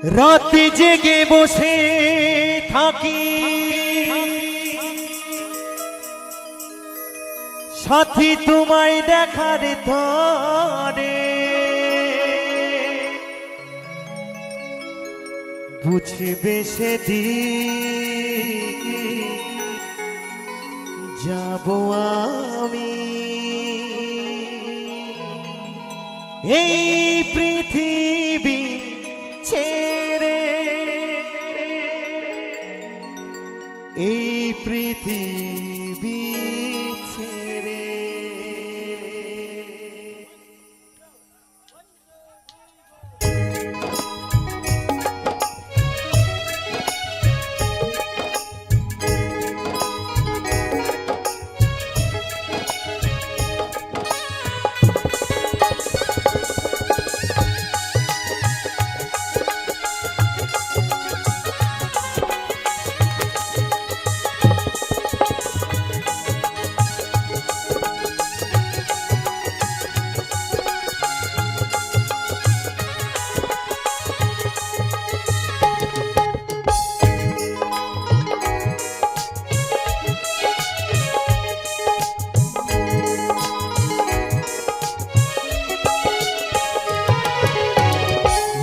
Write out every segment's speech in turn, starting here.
রাতে জেগে বসে থাকি সাথী তোমায় দেখার তরে বুঝবে সেদিন যাব আমি এই পৃথিবী ছেড়ে এই পৃথিবী ছেড়ে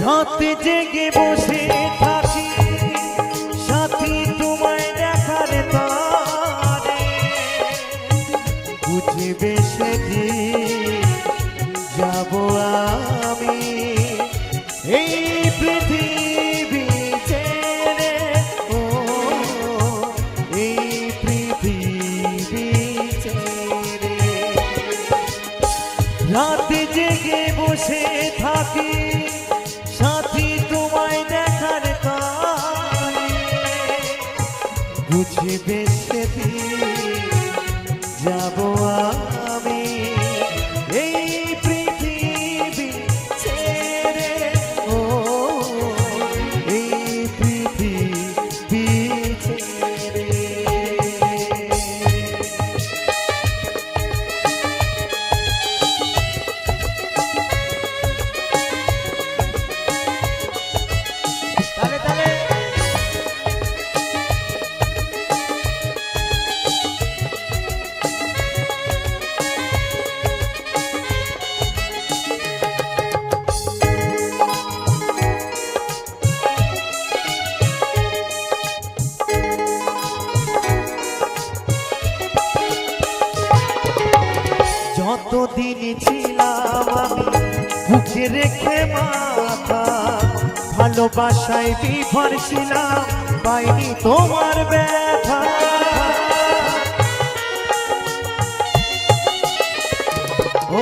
রাতে জেগে বসে থাকি সাথী তোমায় দেখার তরে বুঝবে সেদিন যাব আমি এই পৃথিবী ছেড়ে ও এই পৃথিবী ছেড়ে রাতে জেগে বসে থাকি সাথী তোমায় দেখার তরে বুঝবে সেদিন যাব আমি এই পৃথিবী ছেড়ে ও এই পৃথিবী ছেড়ে যতদিন ছিলাম আমি বুকে রেখে মাথা ভালোবাসায় বিভোর ছিলাম পাইনি তোমার ব্যথা ও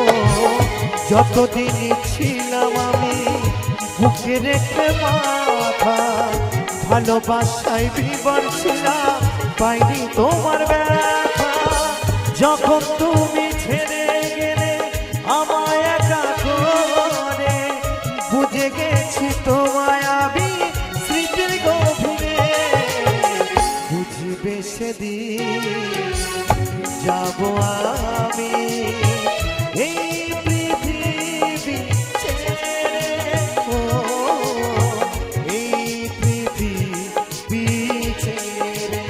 যতদিন ছিলাম আমি বুকে রেখে মাথা ভালোবাসায় বিভোর ছিলাম পাইনি তোমার ব্যথা যখন তুমি ছেড়ে গেলে আমায় একা করে বুঝে গেছি তোমায় আমি স্মৃতির গভীরে বুঝবে সেদিন যাব আমি এই পৃথিবী ছেড়ে ও এই পৃথিবী ছেড়ে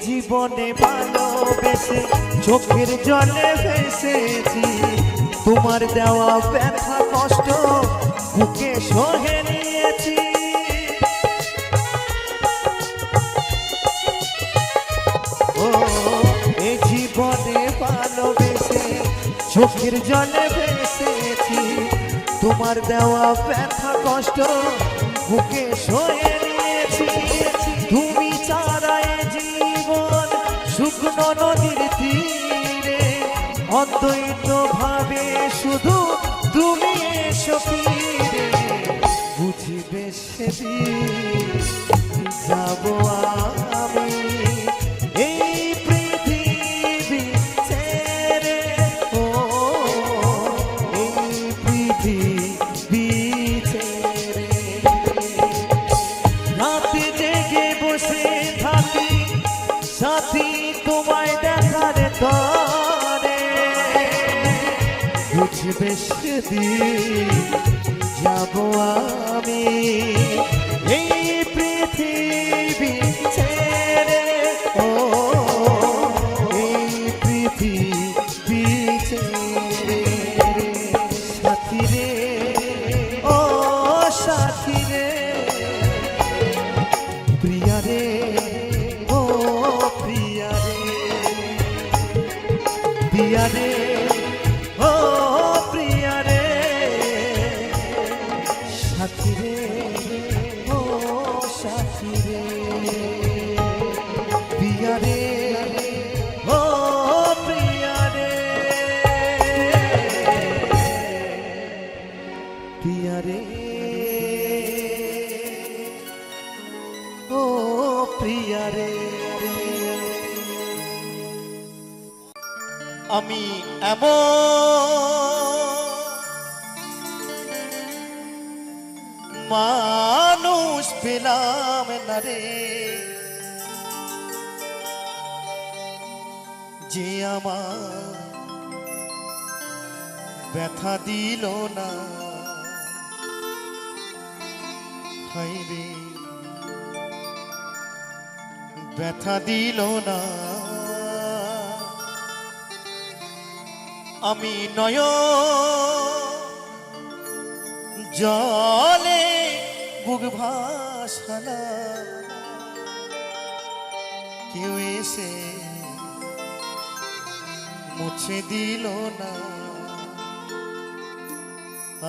জীবনে ভালোবেসে চোখের জলে ভেসেছি তোমার দেওয়া ব্যথা কষ্ট বুকে সহে নিয়েছি ও এই জীবনে ভালোবেসে চোখের জলে ভেসেছি তোমার দেওয়া ব্যথা কষ্ট বুকে সয়ে নিয়েছি তুমি ছাড়ায় জীবন শুকনো নদীর তীরে অদ্বৈত ভাবে শুধু তুমি এসো ফিরে বুঝিবে সেদিন যাব আমি এই পৃথিবী ছেড়ে ও এই পৃথিবী ছেড়ে রাতে জেগে বসে থাকি সাথী তোমায় দেখার তরে বুঝবে সেদিন যাব আমি এই পৃথিবী ছেড়ে ও এই পৃথিবী ছেড়ে সাথী রে ও সাথী রে প্রিয়া রে ও প্রিয়া রে প্রিয়া রে ও প্রিয়া রে সাথী রে ও সাথী রে প্রিয়া রে ও প্রিয়া রে প্রিয়া রে ও প্রিয়া রে আমি এমন মানুষ পেলাম না রে যে আমার ব্যথা দিল না হায় রে ব্যথা দিল না আমি জলে বুক ভাসালাম কেউ এসে মুছে দিল না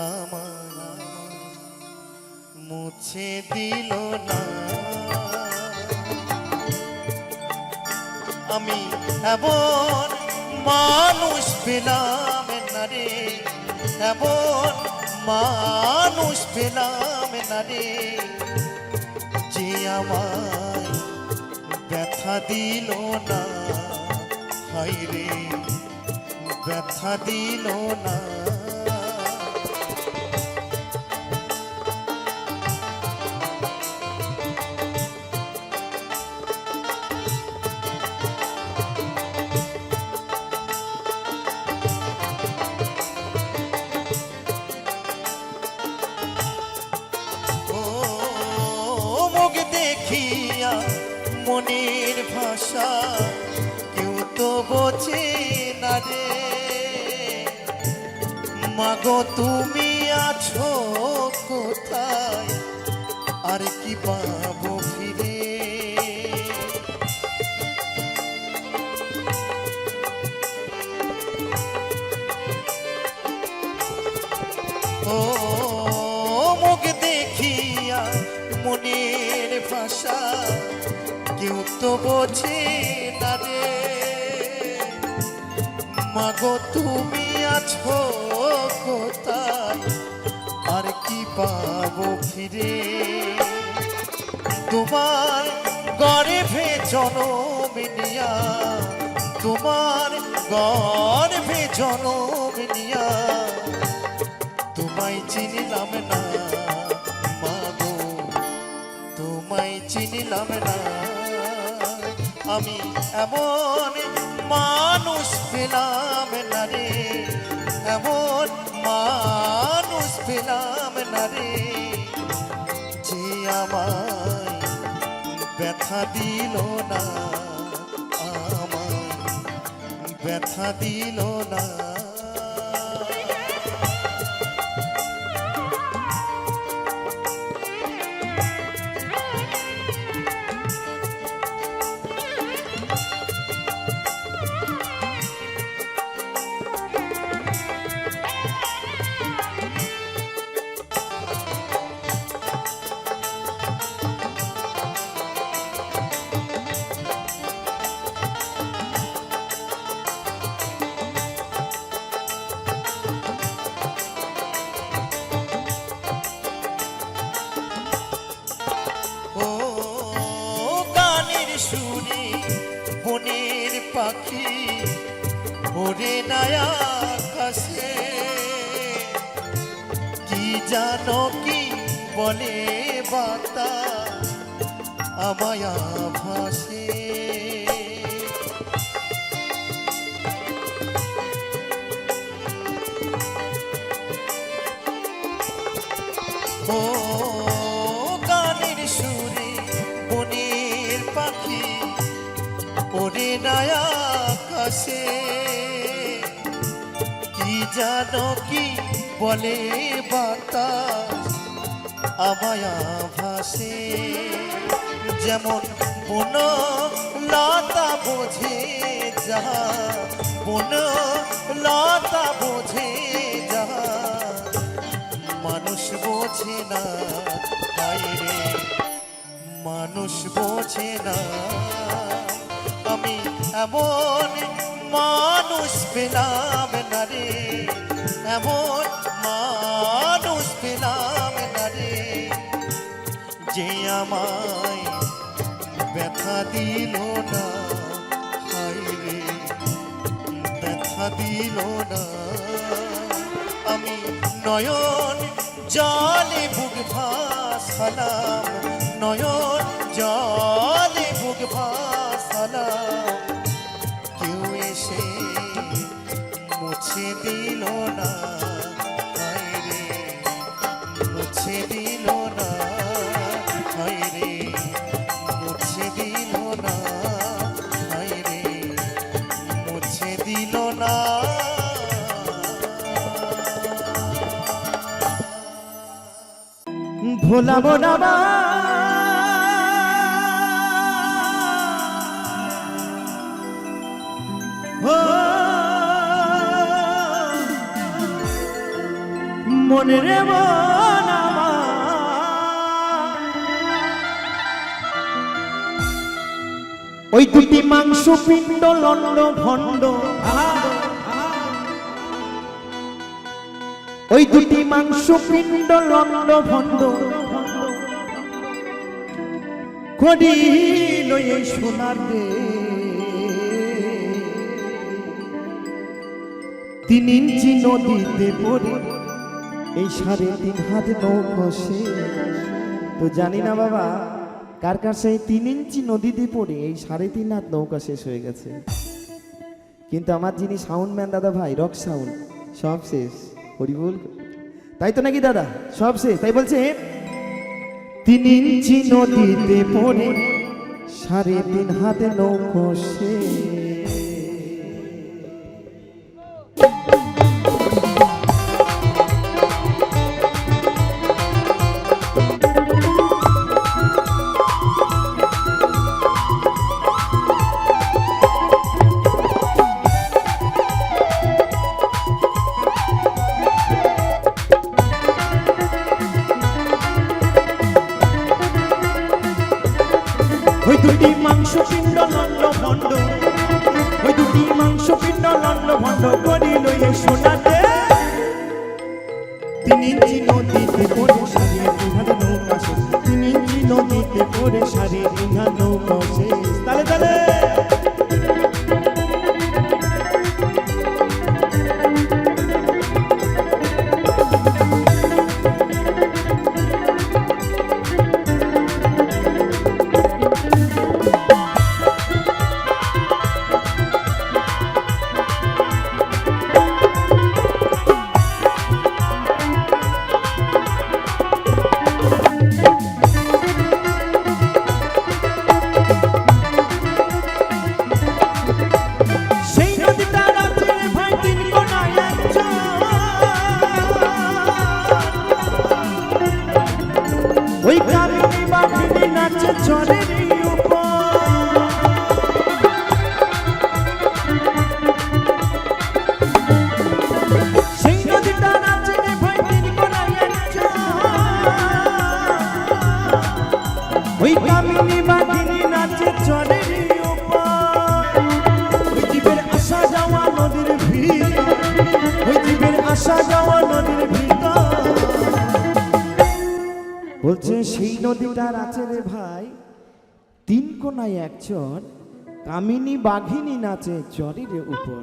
আমার মুছে দিল না আমি এমন মানুষ পেলাম না রে এমন মানুষ পেলাম না রে যে আমায় ব্যথা দিল না হায় রে ব্যথা দিল না মনের ভাষা কেউ তো বোঝে না রে মাগো তুমি আছো কোথায় আর কি পাবো ফিরে ও মুখ দেখিয়া মনের ভাষা কেউ তো বোঝে না রে মাগো তুমি আছো কোথায় আর কি পাবো ফিরে তোমার গর্ভে জনম নিয়া তোমার গর্ভে জনম নিয়া তোমায় চিনিলাম না মাগো তোমায় চিনিলাম না আমি এমন মানুষ পেলাম না রে এমন মানুষ পেলাম না রে যে আমায় ব্যথা দিল না আমায় ব্যথা দিল না সুরে বনের পাখি ওরে নায়া আকাশে কি জানো কি বলে বাতাস আমায় ভাসে ও গানের সুরে বনের পাখি ওরে নায়া আকাশে কি জানো কি বলে বাতাস আমায় ভাসে যেমন বন লতা বোঝে যাহা বন লতা বোঝে যাহা মানুষ বোঝে না রে মানুষ বোঝে না আমি এমন মানুষ পেলাম না রে এমন মানুষ পেলাম না রে যে আমায় ব্যথা দিল না রে ব্যথা দিল না আমি নয়ন জলে বুক ভাসালাম নয়ন জলে বুক ভাসালাম কেউ এসে মুছে দিল না রে মুছে দিল না রে মুছে দিল না রে মুছে দিল না ভোলা বোনাবা মনে রে বোনাবা ওই দুটি মাংস পিণ্ড লন্ড ভণ্ড ওই দুটি মাংস পিণ্ড লন্ড ভণ্ড করিল এই সোনার দে 3 ইঞ্চি নদীতে পড়ে এই 3.5 হাত নৌকশে তো জানি না বাবা কার কার সেই 3 ইঞ্চি নদীতে পড়ে এই 3.5 হাত নৌকা শেষ হয়ে গেছে কিন্তু আমার যিনি সাউন্ডম্যান দাদা ভাই রক সাউন্ড সব শেষ হরিবল তাই তো নাকি দাদা সব শেষ তাই বলছে 3 ইঞ্চি নদীতে পড়ে 3.5 হাত নৌকো সে ওই দুটি মাংস পিণ্ড লন্ড ভণ্ড ওই দুটি মাংস পিণ্ড লন্ড ভণ্ড করিল এই সোনাতে 3 ইঞ্চি নদীতে পড়ে 3.5 হাত নৌকা শেষ 3 ইঞ্চি নদীতে পড়ে 3.5 হাত নৌকা শেষ তালে তালে ওই কামিনী বাঘিনী নাচে চরের উপর সেই নদীটা নাচে ভাই দিন কোনায় ওই কামিনী বাঘিনী নাচে চরের উপর ওই জীবের আসা যাওয়া নদীর ভিড় ওই জীবের আসা যাওয়া নদীর ভিতর বলছে সেই নদীটার আছে রে ভাই 3 ইঞ্চি নদীতে পড়ে 3.5 হাত নৌকা শেষ 3 ইঞ্চি নদীতে পড়ে 3.5 হাত নৌকা শেষ তালে তালে তিন কোনায় এক চর, কামিনী বাঘিনী নাচে চরের উপর।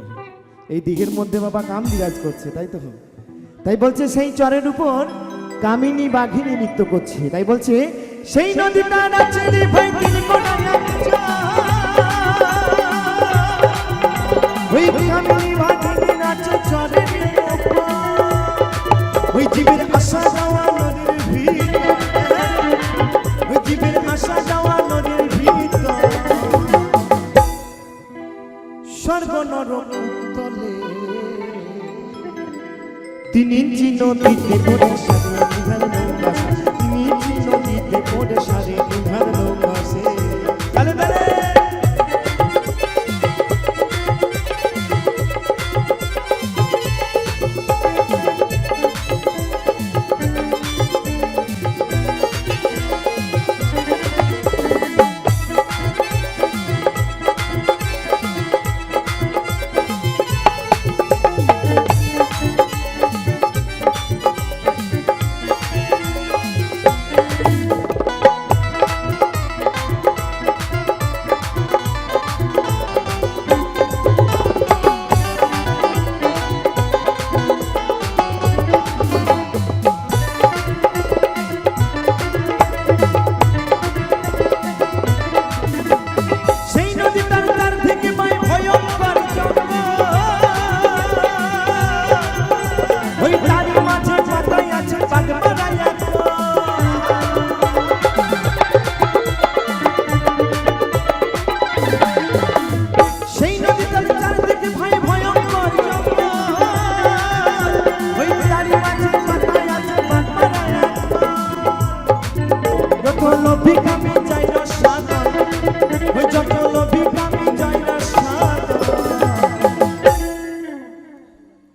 এই দিঘের মধ্যে বাবা কাম বিরাজ করছে, তাই তো? তাই বলছে সেই চরের উপর কামিনী বাঘিনী নৃত্য করছে। তাই বলছে সেই নদীটা নাচে রে ভাই তিন কোনায় এক চর, ওই কামিনী বাঘিনী নাচে চরের উপর। ওই জীবের আশা যাওয়া নদীর ভিতর, ওই জীবের আশা যাওয়া নদীর ভিতর, স্বর্গ নরক তলে। 3 ইঞ্চি নদীতে পড়ে সারে নিভার নৌকা, 3 ইঞ্চি নদীতে পড়ে সারে নিভার নৌকা সে। তালে তালে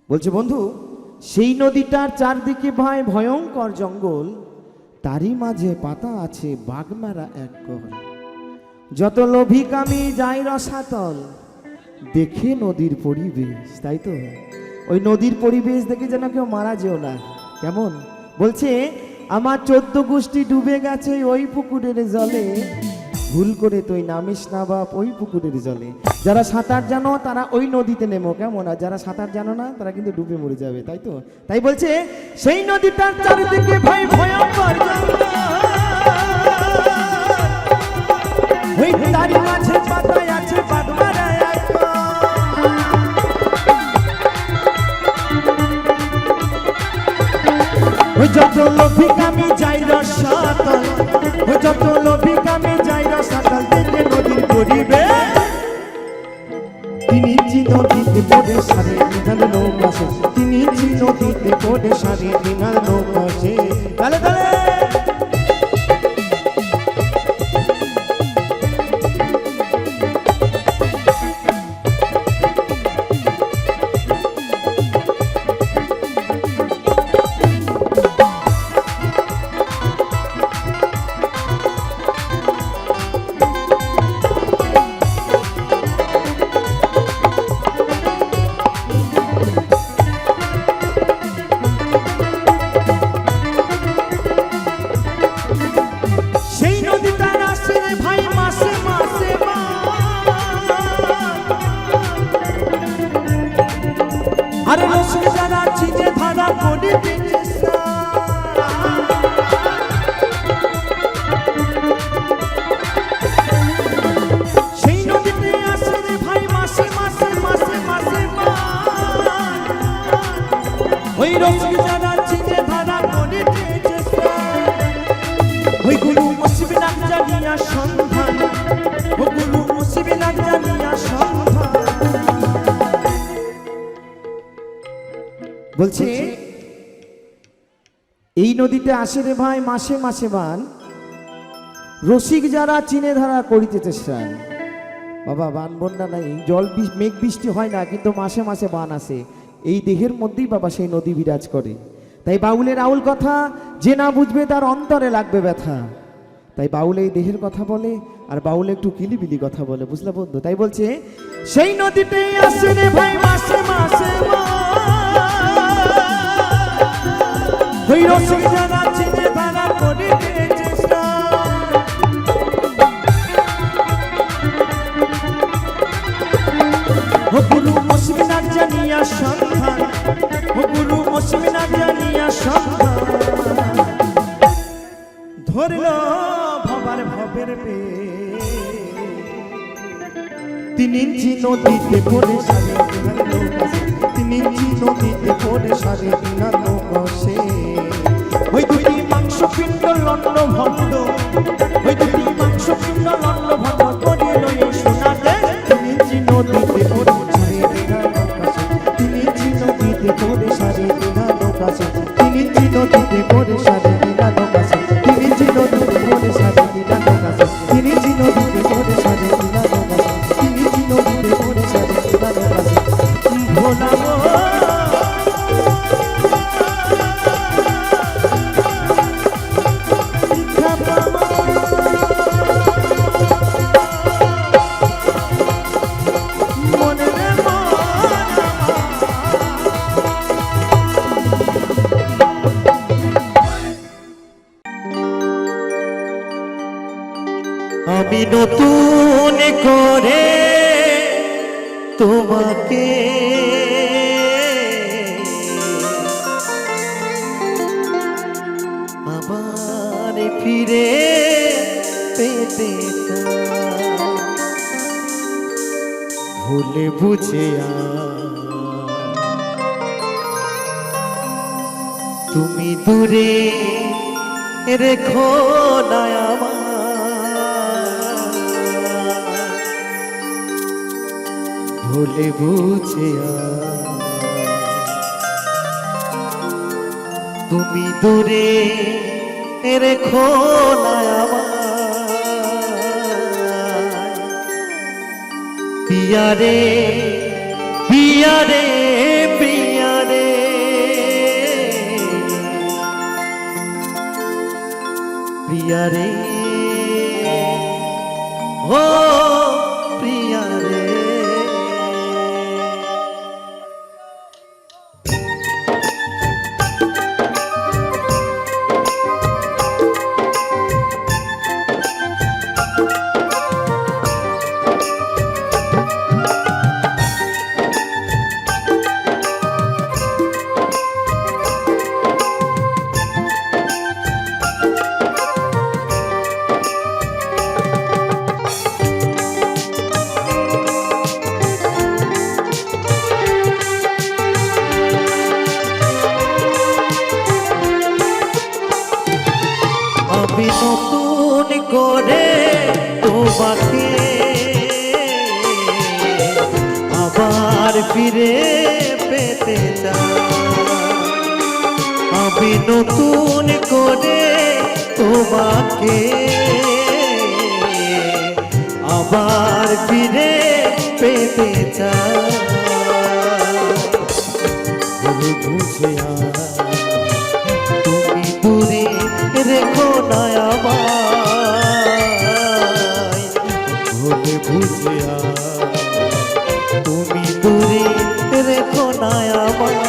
বলছে বন্ধু, সেই নদীটার চারদিকে ভাই ভয়ঙ্কর জঙ্গল, তারই মাঝে পাতা আছে বাগমারা এক কর। যত লোভী কামি যায় রসাতল, দেখে নদীর পরিবেশ। তাই তো ওই নদীর পরিবেশ দেখে যেন কেউ মারা যেও না। কেমন বলছে, আমার 14 গোষ্ঠী ডুবে গেছে ওই পুকুরের জলে, ভুল করে তুই নামিস না বাপ ওই পুকুরের জলে। যারা সাঁতার জানো তারা ওই নদীতে নেমো, কেমন? আর যারা সাঁতার জানো না তারা কিন্তু ডুবে মরে যাবে। তাই তো? তাই বলছে সেই নদীটার চারিদিকে ভাই ভয়ঙ্কর জঙ্গল, ওই তারই মাঝে পাতায় আছে বাগমারা এক কর। ওই যত লোভী কামি যাই রসাতল, ওই যত লোভী কামি যাই রসাতল, দেখে নদীর পরিবেশ। 3 ইঞ্চি নদীতে পড়ে সারে নিভার নৌকা সে, 3 ইঞ্চি নদীতে পড়ে সারে নিভার নৌকা সে। তালে তালে আরে রসিক যারা চিনে ধারা করিবে সেই নদীতে আসে রে ভাই মাসে মাসে মাসে মাসে ওই রসিক যারা চিনে ধারা করিবে ওই গুরু মুসিবে নাক জানিয়া সন্ধান, ও গুরু মুসিবে নাক জানিয়া সন্ধান। বলছে এই নদীতে আসে রে ভাই মাসে মাসে বান, রসিক যারা চিনে ধারা করিতেছে স্নান। বাবা বান বন্যা নাই, জল মেঘ বৃষ্টি হয় না, কিন্তু মাসে মাসে বান আসে। এই দেহের মধ্যেই বাবা সেই নদী বিরাজ করে। তাই বাউলের আউল কথা যে না বুঝবে তার অন্তরে লাগবে ব্যথা। তাই বাউল এই দেহের কথা বলে, আর বাউল একটু কিলিবিলি কথা বলে, বুঝলে বন্ধু? তাই বলছে সেই নদীতে আসে রে ভাই মাসে মাসে ওই রসিক যারা চিনে ধারা করিতেছে স্নান। ধরল ভবার ভবের পে 3 ইঞ্চি নদীতে পড়ে সাড়ে 3 লোক আসে 3 ইঞ্চি নদীতে পড়ে সাড়ে 3 লোক আসে ওই দুটি মাংস পিণ্ড লন্ড ভণ্ড ওই দুটি মাংস পিণ্ড লন্ড ভণ্ড করিল এই সোনাতে 3 ইঞ্চি নদীতে পড়ে সাড়ে 3 লোক আসে 3 ইঞ্চি নদীতে পড়ে সাড়ে 3 লোক আসে 3 ইঞ্চি নদীতে পড়ে সাড়ে 3 লোক আসে 3 ইঞ্চি নদীতে পড়ে সাড়ে 3 লোক আসে 3 ইঞ্চি নদীতে পড়ে সাড়ে 3 লোক আসে 3 ইঞ্চি নদীতে পড়ে সাড়ে 3 লোক আসে ভোলা আমি নতুন করে তোমাকে আবার ফিরে পেতে চাই। ভুলে বুঝে তুমি দূরে রেখো না আমার ভুলে বুঝে তুমি দূরে রেখো না আমার পিয়ারে পিয়ারে পিয়ারে পিয়ারে ও পিয়ারে আমি নতুন করে তোমাকে আবার ফিরে পেতে চাই। আমি নতুন করে তোমাকে আবার ফিরে পেতে চাই। বুঝে তুমি দূরে রেখো না আমায় ভুলে বুঝে তুমি দূরে রেখো না আমায়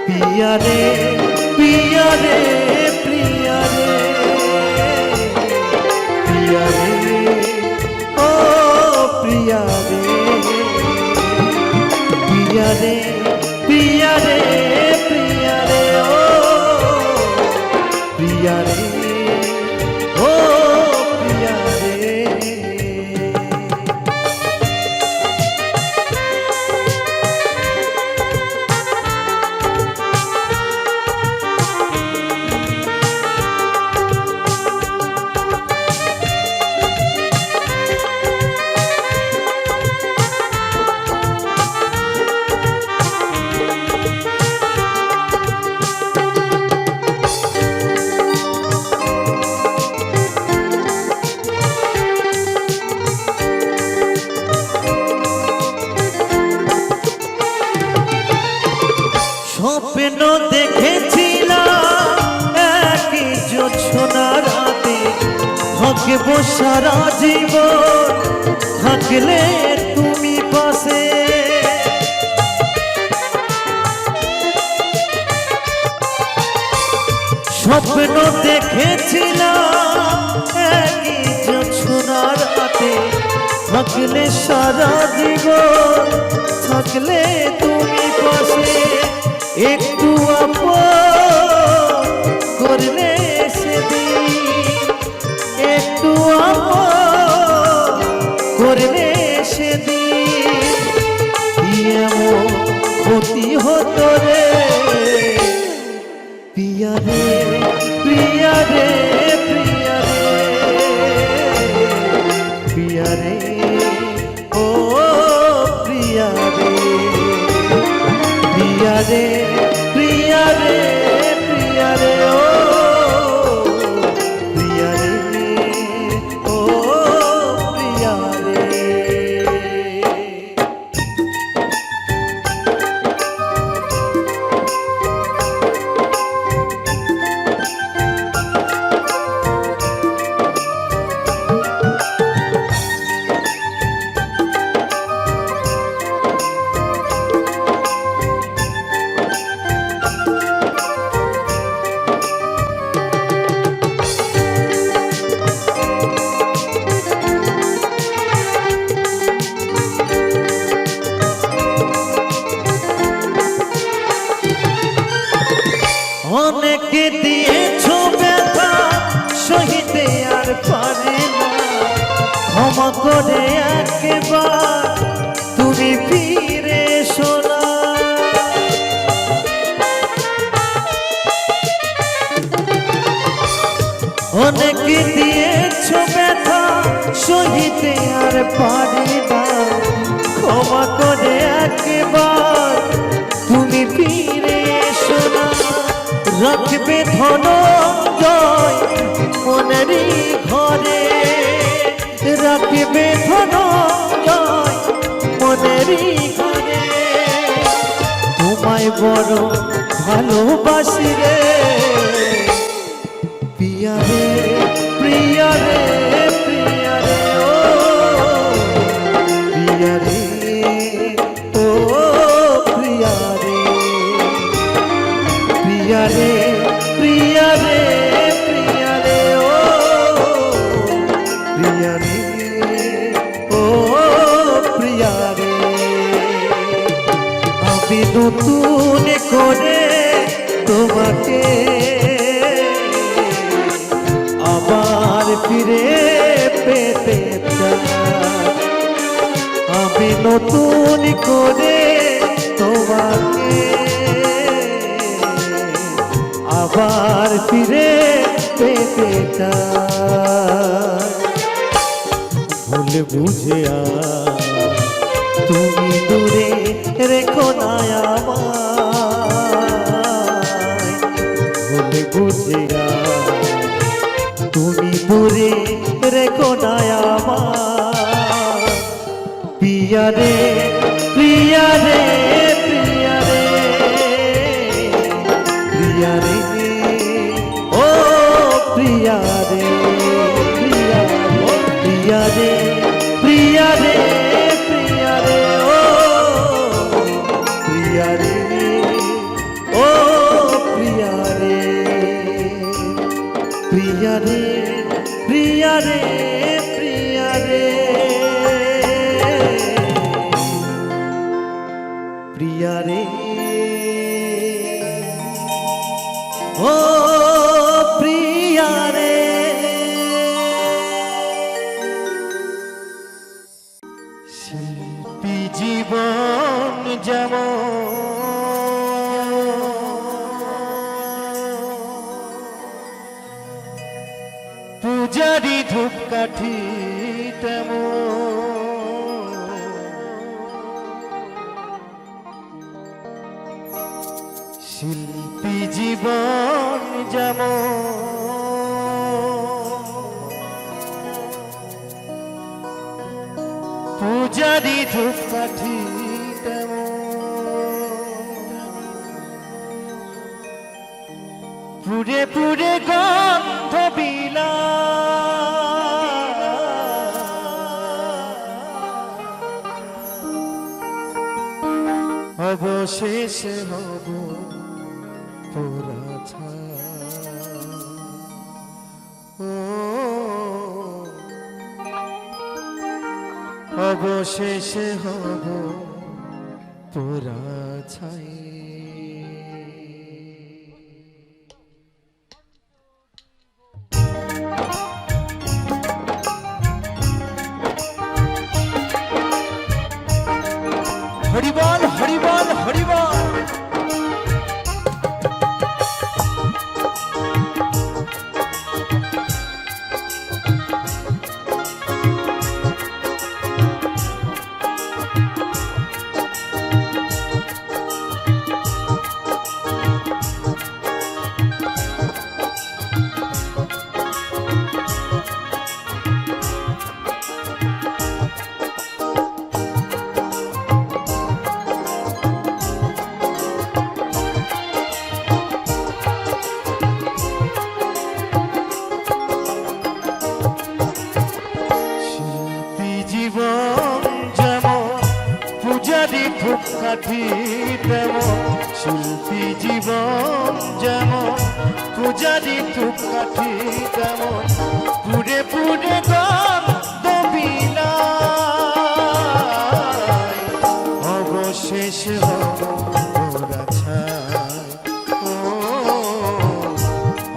পিয়ারে পিয়ারে প্রিয়ারে প্রিয়ারে ও প্রিয়ারে প্রিয়ারে প্রিয়ারে প্রিয়ারে ও প্রিয়ারে ও প্রিয়ারে স্বপ্ন দেখেছিলাম একই জোছনা রাতে থাকবো সারা জীবন থাকলে তুমি পাশে স্বপ্ন দেখেছিলাম একই জোছনা রাতে থাকলে সারা জীবন থাকলে তুমি পাশে একটু আপন করলে একটু আপন করলে সেদিন কি এমন ক্ষতি হতো রে প্রিয়া রে প্রিয়া রে প্রিয়া রে প্রিয়া রে ও প্রিয়া রে প্রিয়া রে প্রিয়া রে প্রিয়া রে ও প্রিয়া রে ও প্রিয়া রে অনেকে দিয়েছো ব্যথা সহিতে আর পারে না ক্ষমা করে একবার তুমি ফিরে এসো না অনেকে দিয়েছো ব্যথা সহিতে আর পারে না ক্ষমা করে একবার তুমি ফিরে এসো না রাখবে ধনঞ্জয় মনেরই ঘরে রাখবে ধনঞ্জয় মনেরই ঘরে তোমায় বড় ভালোবাসি রে প্রিয়া রে প্রিয়া রে প্রিয়া রে ও প্রিয়া রে ও প্রিয়া রে প্রিয়া রে প্রিয়া রে প্রিয়া রে ও প্রিয়া রে ও প্রিয়া রে আমি নতুন করে তোমাকে আবার ফিরে পেতে চাই আমি নতুন করে তোমাকে আবার ফিরে পেতে চাই ভুলে বুঝে তুমি দূরে রেখো না আমায় ভুলে বুঝে তুমি দূরে রেখো না আমায় প্রিয়া রে প্রিয়া রে প্রিয়া রে প্রিয়া রে ও প্রিয়া রে প্রিয়া রে প্রিয়া রে প্রিয়া রে ও প্রিয়া রে ও প্রিয়া রে প্রিয়া রে প্রিয়া রে প্রিয়া রে প্রিয়া রে ও প্রিয়া রে শিল্পী জীবন যেমন পূজারি ধূপকাঠি তেমন শিল্পী জীবন যেমন পূজারি ধূপকাঠি পুরে পুরে গন্ধ বিলা অবশেষে হব পোড়া ও অবশেষে হব পোড়া ছাই কাঠি তেমন শিল্পী জীবন যেমন পূজারি ধূপ কাঠি তেমন পুড়ে পুড়ে বিলায় অবশেষ হব পোড়া ছাই ও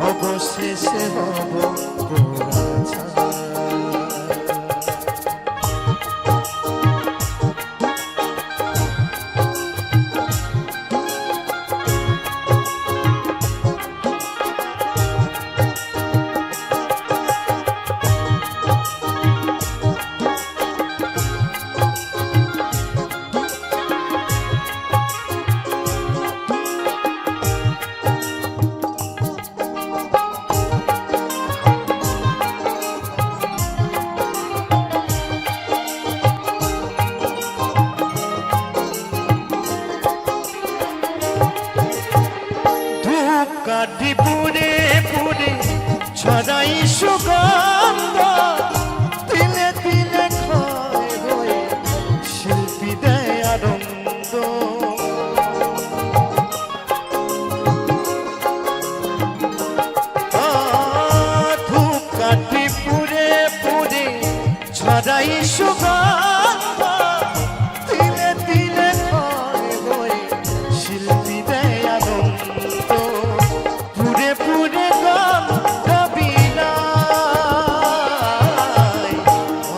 অবশেষ হব পোড়া ছাই কাঠি পুড়ে পুড়ে ছড়াই সুগন্ধ তিলে তিলে ক্ষয় হয়ে শিল্পী দেয় আনন্দ ধূপ কাঠি পুড়ে পুড়ে ছড়াই সুগন্ধ তিলে তিলে ক্ষয় হয়ে শিল্পী দেয় আনন্দ পুরে পুরে বিলায়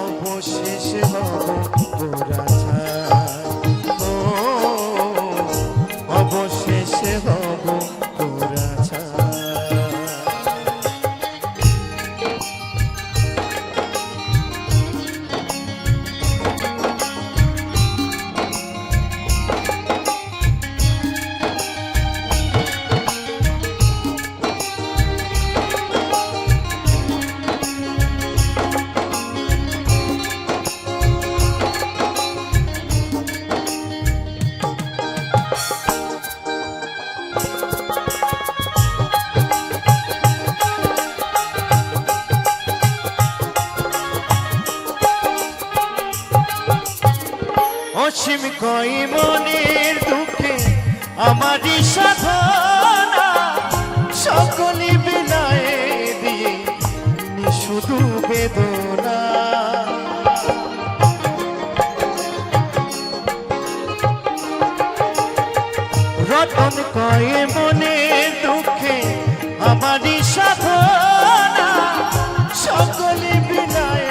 অবশেষ হব পোড়া ছাই ও অবশেষ হব পোড়া ছাই অসীম কই মনের দুঃখে আমারই সাধনা সকলি বিলায় দিয়ে শুধু বেদনা রতন কয়ে মনের দুঃখে আমারই সাধনা সকলি বিলায়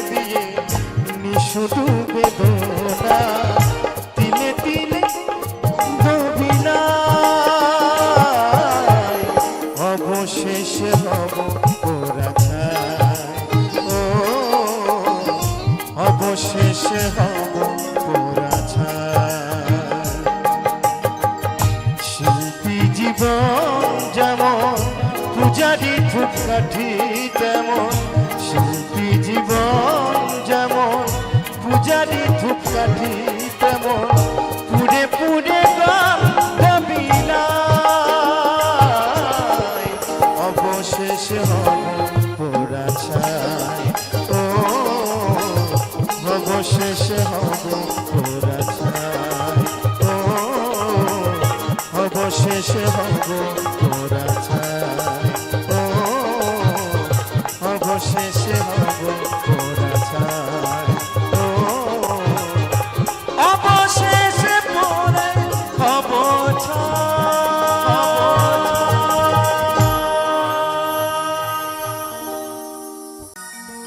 দিয়ে শুধু বেদনা তিলে তিলে বিলায় অবশেষ হব পোড়া ছাই ও অবশেষ হব পোড়া ছাই শিল্পী জীবন যেমন পূজারি ধূপ কাঠি তেমন শিল্পী জীবন যেমন পূজারি ধূপ কাঠি তেমন পুড়ে পুড়ে বিলায় অবশেষ হব পোড়া ছাই ও অবশেষ হব পোড়া ছাই ও অবশেষ হব পোড়া ছাই ও অবশেষ হব পোড়া ছাই অবশেষে পড়ে হব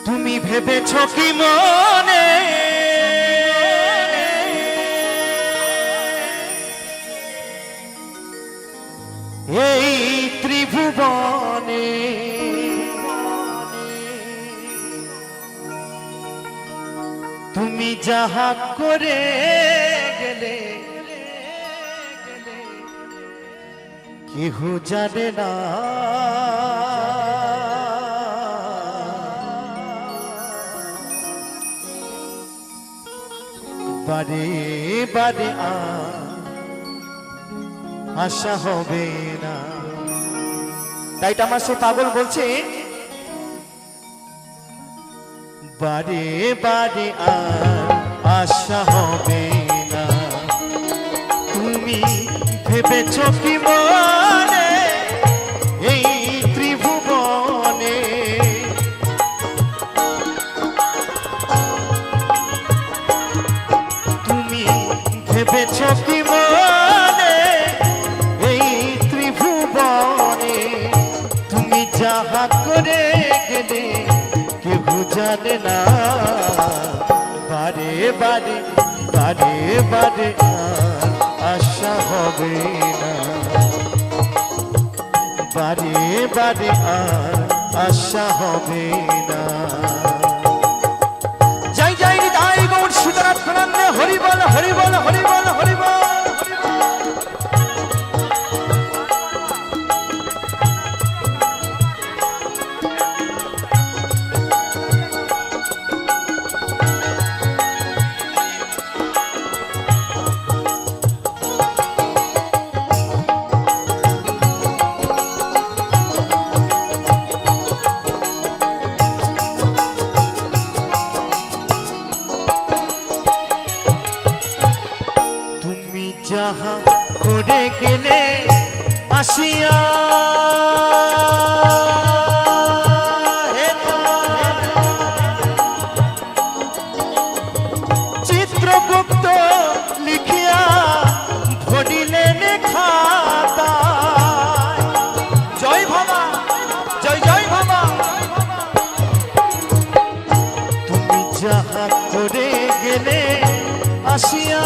তুমি ভেবেছ কি মনে এই ত্রিভুবনে তুমি যাহা করে গেলে কেহ জানে না বারে বারে আশা হবে না। তাই তো আমার সে পাগল বলছে বারে বারে আর আশা হবে না। ভেবেছ কি মনে এই ত্রিভুবনে তুমি ভেবেছ কি মনে এই ত্রিভুবনে তুমি যাহা করে গেলে কেউ জানে না বারে বারে বারে বারে আশা হবে না বারে বারে আর আশা হবে না জয় জয় হৃদয় গৌর সীতারাম প্রণামে হরি বল হরি বল হরি বল হরি বল যাহা করে গেলে আসিয়া চিত্রগুপ্ত লিখিয়া ভরিলেন খাতায় জয় ভাবা জয় জয় ভাবা তুমি যাহা করে গেলে আসিয়া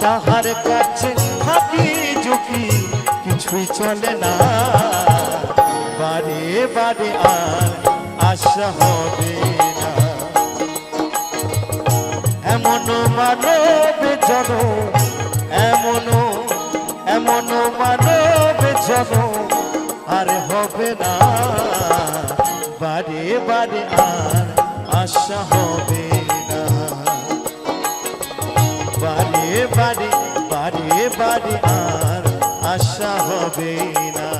তাহার কাছে থাকি ঝুঁকি কিছুই চলে না বারে বারে আর আশা হবে না এমন মানব জন এমন মানব জন আর হবে না বারে বারে আর আশা হবে না বারে বারে বারে বারে আর আশা হবে না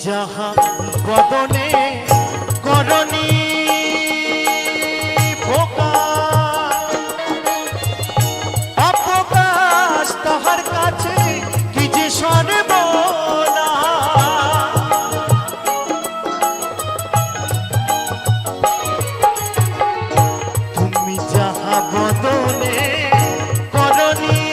যাহা বদনে করণী অপকাশ তাহার কাছে কি যে সর্বনা তুমি যাহা বদনে করণী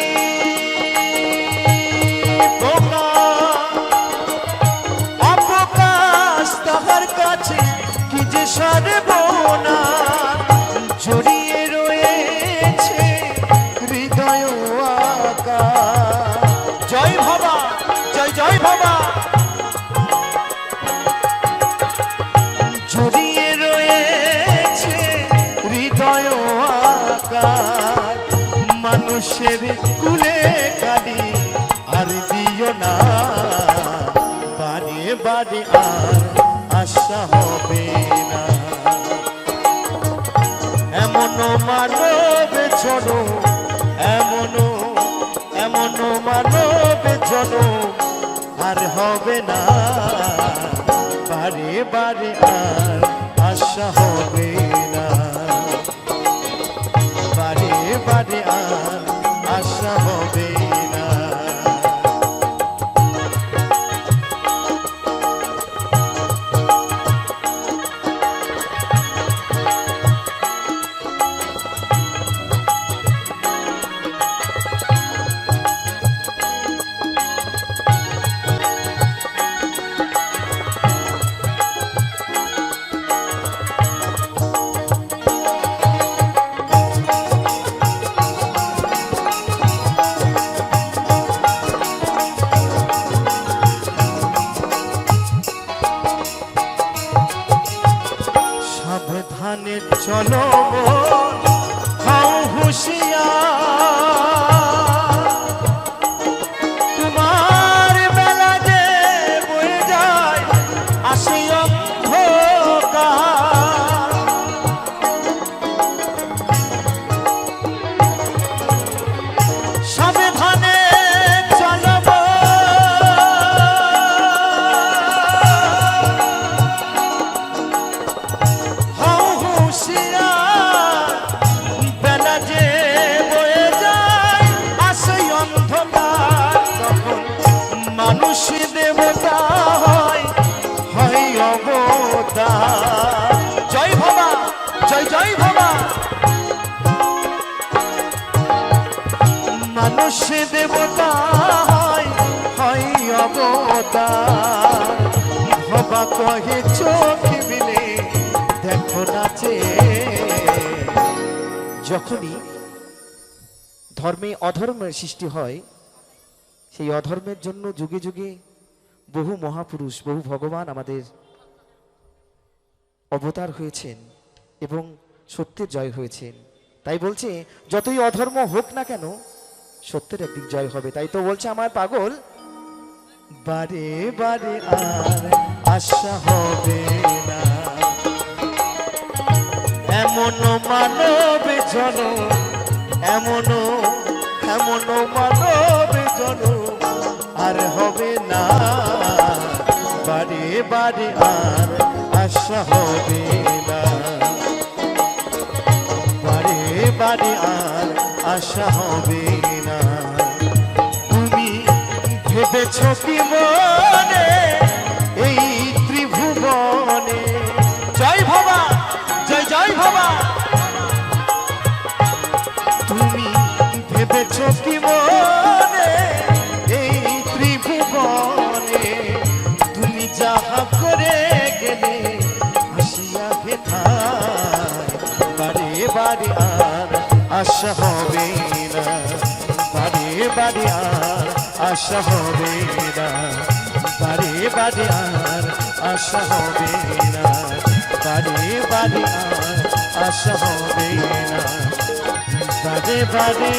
তাহার কাছে কি যে সর্বনা জড়িয়ে রয়েছে হৃদয় আকা জয় ভাবা জয় জয় ভাবা জড়িয়ে রয়েছে হৃদয় আকা মানুষের কুলে কালি আর দিও না বারে বারে আর আশা হবে না এমন মানব জন এমন মানব জন আর হবে না বারে বারে আর আশা হবে না বারে বারে আর আশা হবে না সে দেবতা হয় হয় অবতার ভবা কহে চোখ মিলে দেখো নাচে। যখনই ধর্মে অধর্মের সৃষ্টি হয় সেই অধর্মের জন্য যুগে যুগে বহু মহাপুরুষ বহু ভগবান আমাদের অবতার হয়েছেন এবং সত্যের জয় হয়েছেন। তাই বলছে যতই অধর্ম হোক না কেন সত্যের একদিন জয় হবে। তাই তো বলছে আমার পাগল, বারে বারে আর আশা হবে না এমন মানব জনম, এমন এমন মানব জনম আর হবে না। বারে বারে আর আশা হবে না, বারে বারে আর আশা হবে না। তুমি ভেবেছ কি মনে এই ত্রিভুবনে, জয় ভবা জয় জয় ভবা, তুমি ভেবেছ কি মনে এই ত্রিভুবনে তুমি যাহা করে গেলে হাসিয়া হেথায়। বারে বারে আর আশা হবে না, বারে বারে আর আশা হবে না, বারে বারে আর আশা হবে না, বারে বারে আর আশা হবে না, বারে বারে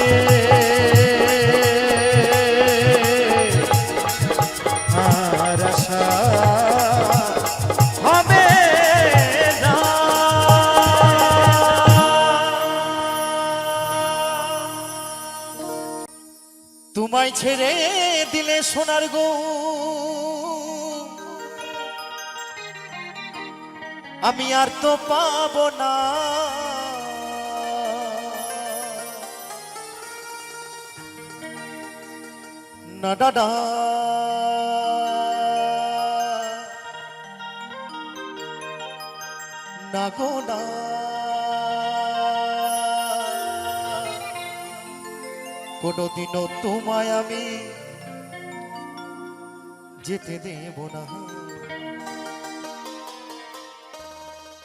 আর আশা হবে না। তোমায় ছেড়ে দিলে সোনার গো আমি আর তো পাবো না, না দাদা না গো না, কোনোদিনও তোমায় আমি যেতে দেব না।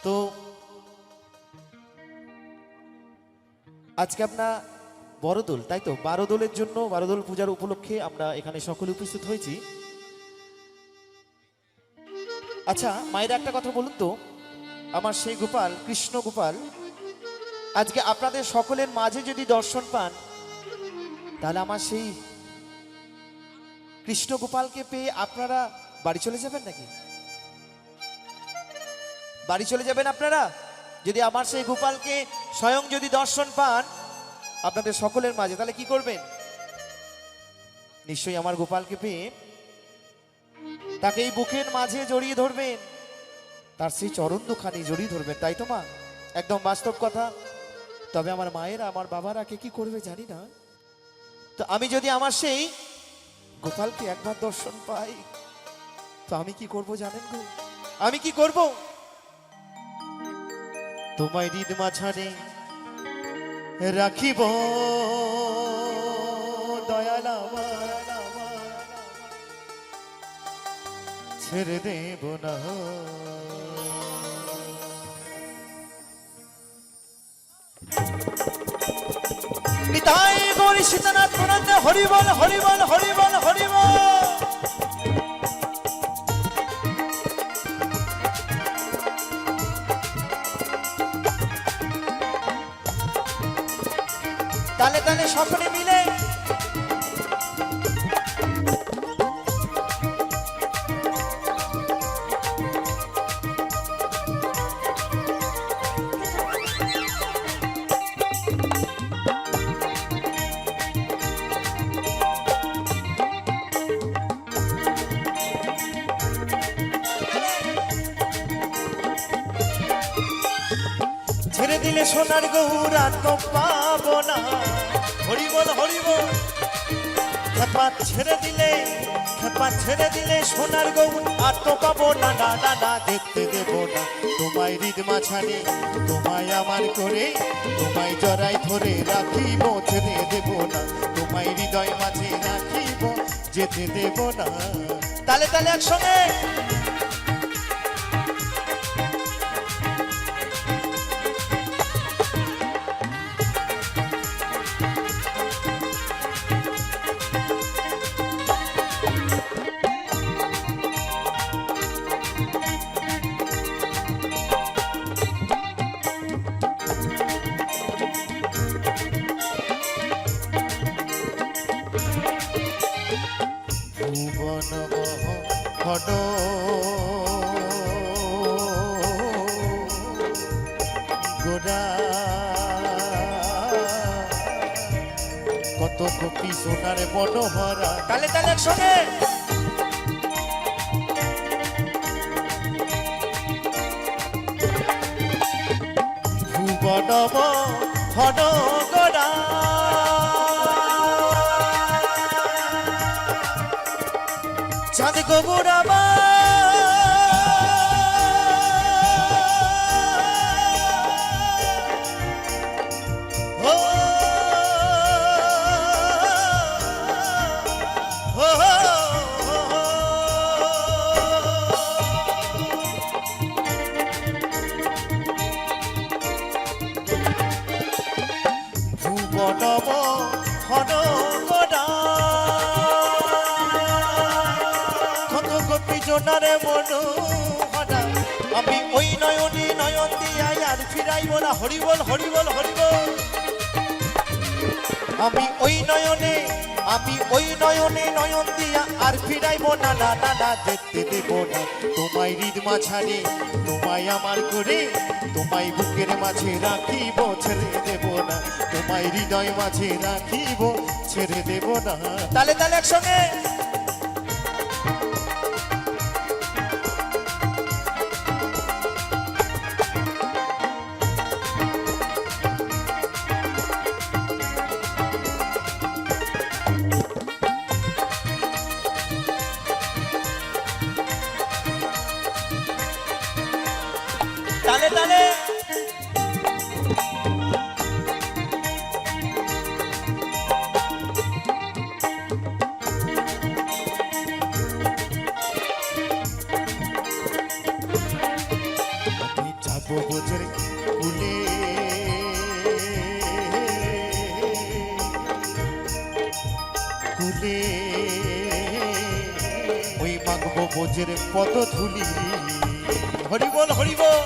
তো আজকে আমরা বড়দোল, তাই তো বারোদোলের জন্য বারোদোল পূজার উপলক্ষে আমরা এখানে সকলে উপস্থিত হয়েছি। আচ্ছা মায়েরা একটা কথা বলুন তো, আমার সেই গোপাল কৃষ্ণ গোপাল আজকে আপনাদের সকলের মাঝে যদি দর্শন পান তাহলে আমার সেই কৃষ্ণ গোপালকে পেয়ে আপনারা বাড়ি চলে যাবেন নাকি? বাড়ি চলে যাবেন আপনারা যদি আমার সেই গোপালকে স্বয়ং যদি দর্শন পান আপনাদের সকলের মাঝে, তাহলে কি করবেন? নিশ্চয়ই আমার গোপালকে পেয়ে তাকে এই বুকের মাঝে জড়িয়ে ধরবেন, তার সেই চরণ দুখানি জড়িয়ে ধরবেন, তাই তো মা? একদম বাস্তব কথা। তবে আমার মায়েরা আমার বাবারা কে কি করবে জানি না, তো আমি যদি আমার সেই গোপালকে একবার দর্শন পাই তো আমি কি করব জানেন গো? আমি কি করব? তোমায় হৃদ মাঝারে রাখিব দয়াল আমার, ছেড়ে দেব না। নিতাই গৌরী সীতানাথ প্রণন্দ হরিবল হরিবল হরিবল হরিবল। তালে তালে সকলে মিলে ছেড়ে দিলে সোনার গৌরা তো পাবো না, হরিবল হরিবল। খেপা ছেড়ে দিলে সোনার গৌর আর তো পাবো না, না না না দেখতে দেব না তোমায় হৃদ মাঝারে, তোমায় আমার করে তোমায় জড়াই ধরে রাখিব, ছেড়ে দেব না তোমায় তোমায় হৃদয় মাঝে রাখিব, যেতে দেব না। তালে তালে একসঙ্গে। ভুবন বহন গোরা, কত কপি সোনার মনোহরা। তালে তালে একসঙ্গে। ভুবন বহন গোরা, চাঁদ গোবরাবা ও ভুবনব হন গোডা, জোনারে মনু হনা, আমি ওই নয়নে নয়ন দিয়া আর ফিরাইব না। হরিবল হরিবল হরিবল। আমি ওই নয়নে নয়ন দিয়া আর ফিরাইব না, না না না, যেতে দেব না। তোমায় হৃদ মাঝারে তোমায় আমার করে, তোমায় বুকের মাঝে রাখিব, ছেড়ে দেব না। তোমায় হৃদয় মাঝে রাখিব, ছেড়ে দেব না। তালে তালে একসঙ্গে। তালে তালে। আমি যাব বোঝের কুলে, কুলে ওই মাগবো বোঝের পদধূলি। হরিবল হরিবল।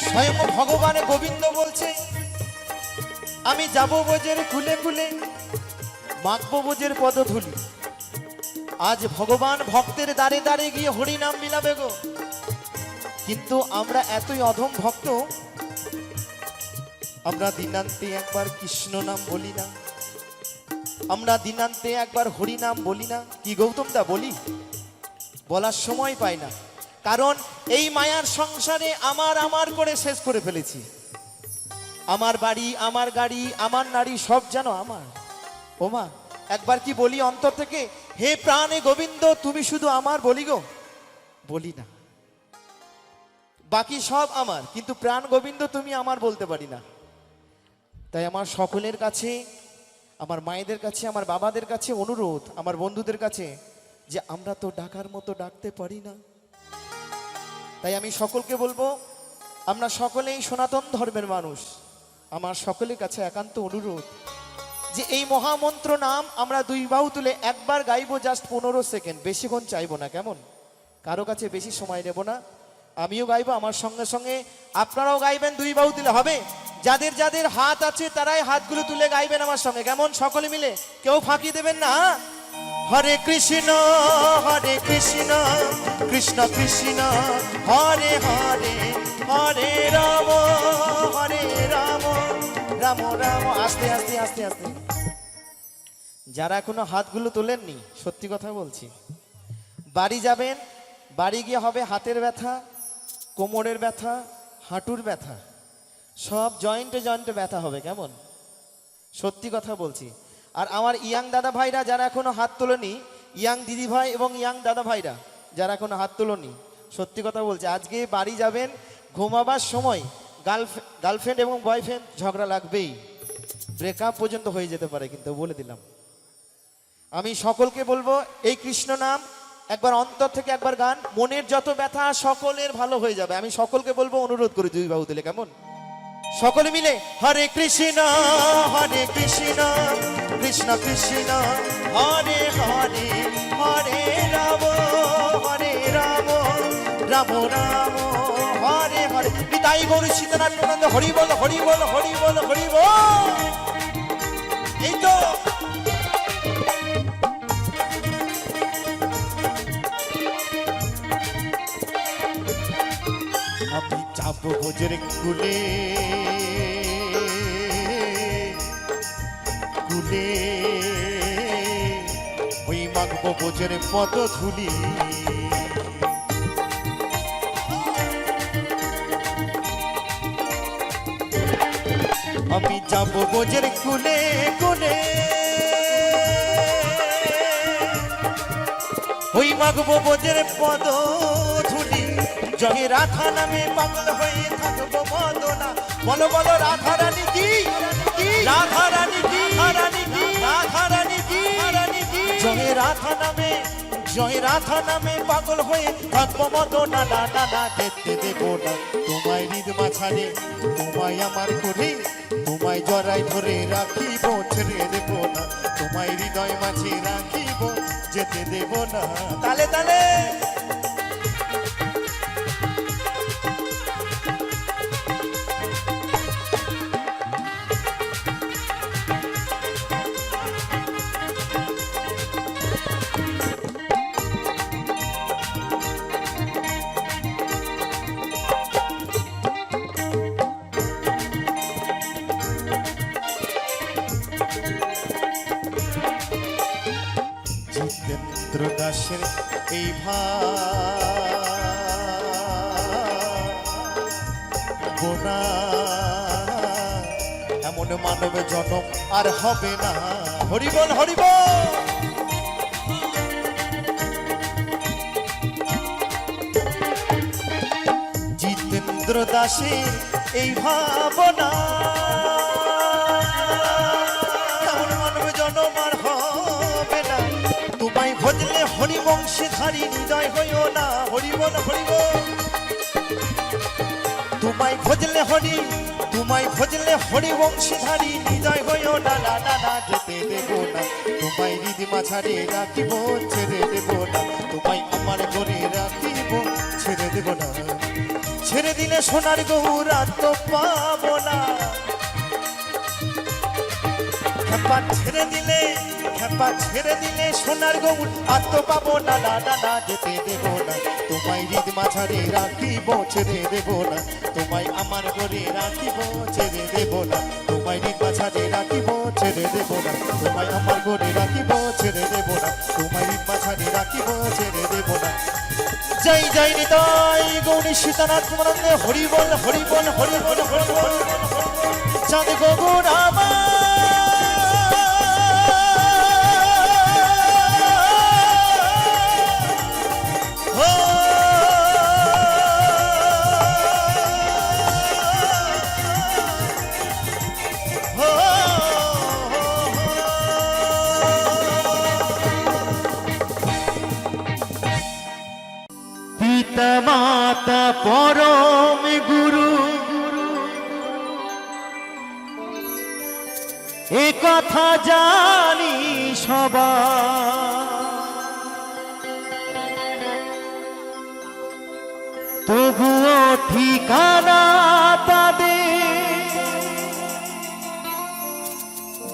স্বয়ং ভগবান গোবিন্দ বলছে, আমি যাব বোঝের কুলে কুলে, মাগবো বোঝের পদধূলি। আজ ভগবান ভক্তের দ্বারে দ্বারে গিয়ে হরি নাম বিলাবে গো। কিন্তু আমরা এতই অধম ভক্ত, আমরা দিনান্তে একবার কৃষ্ণ নাম বলি না, আমরা দিনান্তে একবার হরি নাম বলি না। কি গৌতম দা বলি? বলার সময় পাই না, কারণ এই মায়ার সংসারে আমার করে শেষ করে ফেলেছি। আমার বাড়ি, আমার গাড়ি, আমার নারী সব যেন আমার। ওমা, একবার কি বলি অন্তর থেকে, হে প্রাণে গোবিন্দ তুমি শুধু আমার, বলি গো? বলি না। বাকি সব আমার, কিন্তু প্রাণ গোবিন্দ তুমি আমার বলতে পারি না। তাই আমার সকলের কাছে, আমার মায়েদের কাছে, আমার বাবাদের কাছে অনুরোধ, আমার বন্ধুদের কাছে, যে আমরা তো ডাকার মতো ডাকতে পারি না। তাই আমি সকলকে বলবো, আমরা সকলেই সনাতন ধর্মের মানুষ। আমার সকলের কাছে একান্ত অনুরোধ যে এই মহামন্ত্র নাম আমরা দুই বাহু তুলে একবার গাইবো, জাস্ট 15 সেকেন্ড, বেশিক্ষণ চাইবো না, কেমন? কারো কাছে বেশি সময় নেব না। আমিও গাইবো, আমার সঙ্গে সঙ্গে আপনারাও গাইবেন, দুই বাহু তুলে হবে। যাদের যাদের হাত আছে তারাই হাতগুলো তুলে গাইবেন আমার সঙ্গে, কেমন? সকলে মিলে, কেউ ফাঁকি দেবেন না। হরে কৃষ্ণ কৃষ্ণ কৃষ্ণ হরে হরে, হরে রাম রাম রাম। আস্তে আস্তে আস্তে আস্তে। যারা এখনো হাতগুলো তোলেননি, সত্যি কথা বলছি, বাড়ি যাবেন, বাড়ি গিয়ে হবে হাতের ব্যথা, কোমরের ব্যথা, হাঁটুর ব্যথা, সব জয়েন্টে জয়েন্টে ব্যথা হবে, কেমন? সত্যি কথা বলছি। আর আমার ইয়াং দাদা ভাইরা যারা এখনো হাত তোলেনি, ইয়াং দিদি ভাই এবং ইয়াং দাদা ভাইরা যারা এখনো হাত তোলেনি, সত্যি কথা বলছি, আজকে বাড়ি যাবেন, ঘুমাবার সময় গার্লফ্রেন্ড এবং বয়ফ্রেন্ড ঝগড়া লাগবেই, ব্রেকআপ পর্যন্ত হয়ে যেতে পারে, কিন্তু বলে দিলাম আমি সকলকে বলবো এই কৃষ্ণ নাম একবার অন্তর থেকে একবার গান, মনের যত ব্যথা সকলের ভালো হয়ে যাবে। আমি সকলকে বলবো, অনুরোধ করি দুই বাহু তুলে, কেমন? সকলে মিলে হরে কৃষ্ণ কৃষ্ণ কৃষ্ণ হরে হরে, হরে রাম রাম রাম হরে হরে। পিতাই গৌরী সীতানাথ প্রনন্দ, হরি বল হরি বল হরি বল হরি বল। এই তো আমি যাবো ভোজের কুলে কুলে, ওই মাগবো ভোজের পদ ধুলি। আমি যাবো ভোজের কুলে কুলে, ওই মাগবো ভোজের পদ ধুলি। জয় রাধা নামে পাগল হয়ে থাকবো মদনা। বলো বলো রাধা রানী কি, রাধা রানী কি, রাধা রানী কি। জয় রাধা নামে পাগল হয়ে থাকবো মদনা। না না না যেতে দেবো না তোমায় হৃদ মাঝারে, তোমায় আমার করে তোমায় জড়াই ধরে রাখিব, ছেড়ে দেবো না তোমায় হৃদয় মাঝে রাখিব, যেতে দেবো না। তালে তালে জিতেন্দ্র দাসের এই ভাবনা, এমন মানব জনম আর হবে না। হরিবল হরিবল। জিতেন্দ্র দাসের এই ভাবনা, এমন মানব জনম আর হবে না। তোমায় ভজলে হরিবংশধারী হৃদয় হইও না। হরিবল হরিবল। তোমায় ভজলে হরিবংশধারী হৃদয় হইও না। না না না যেতে দেব না তোমায় হৃদ মাঝারে রাখিব, ছেড়ে দেব না তোমায় আমার ঘরে রাখিব, ছেড়ে দেব না। ছেড়ে দিলে সোনার গৌরা তো পাবো না। খেপা ছেড়ে দিলে সোনার গৌর আত্ম পাবো না। না না না যেতে দেব না তোমায় হৃদ মাঝারে রাখিব, ছেড়ে দেব না তোমায় আমার ঘরে রাখিব, ছেড়ে দেব না তোমায় হৃদ মাঝারে রাখিব, ছেড়ে দেব না তোমায় আমার ঘরে রাখিব, ছেড়ে দেব না তোমায় হৃদ মাঝারে রাখিব, ছেড়ে দেব না। জয় জয় নিতাই গৌরী সীতানাথ প্রনন্দে, হরি বল হরি বল হরি বল হরি বল। চাঁদ গগন আমার পিতা মাতা পরম গুরু, এ কথা জানি সবাই, তবুও ঠিকানা তাদের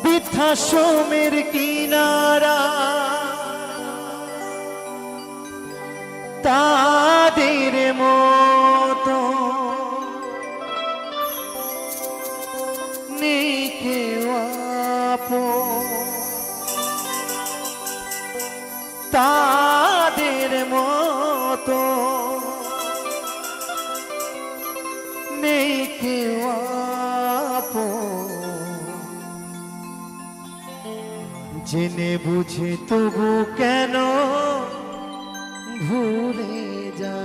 বৃদ্ধাশ্রমের কিনারা। তাদের মতো নেই কেউ আপন, তাদের মতো নেই কেউ আপন। জেনে বুঝে তবু কেন ভুলে যা।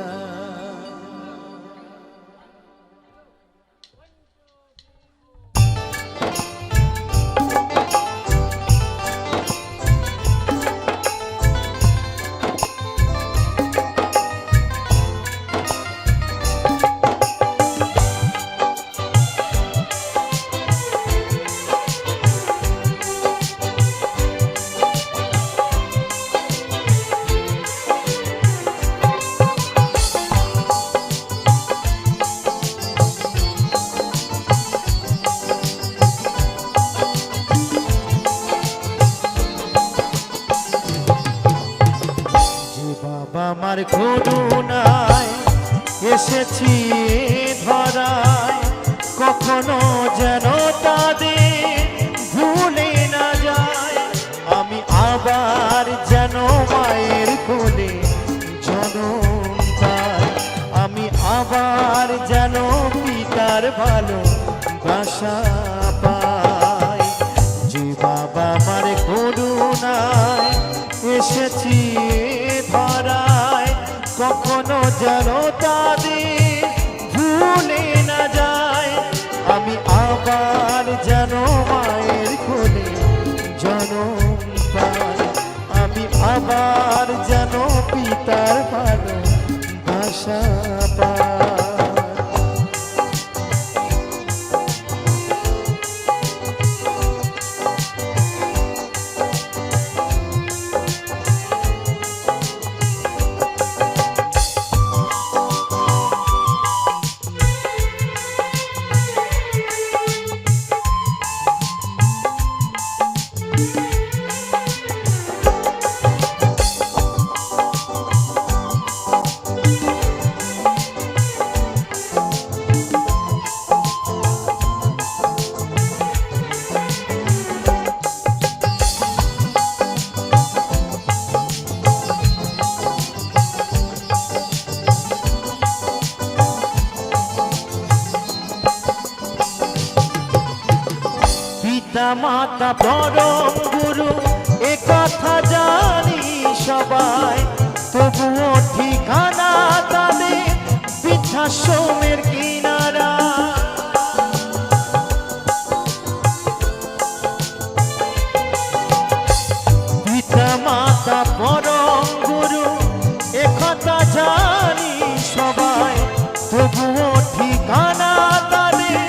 আমার করুণায় এসেছি ধরায়, কখনো যেন তাদের ভুলে না যায়। আমি আবার যেন মায়ের কোলে জনম পাই, আমি আবার যেন পিতার ভালো বাসা পাই। যে বাবা আমার করুণায় এসেছি ধরায়, কখনো যেন তাদের ভুলে না যায়। আমি আবার যেন মায়ের কোলে জনম পাই, আমি আবার যেন পিতার ভালো বাসা পাই। পিতা মাতা পরম গুরু এ কথা জানি সবাই, তবুও ঠিকানা তাদের বৃদ্ধাশ্রমের কিনারা। পিতা মাতা পরম গুরু এ কথা জানি সবাই, তবুও ঠিকানা তাদের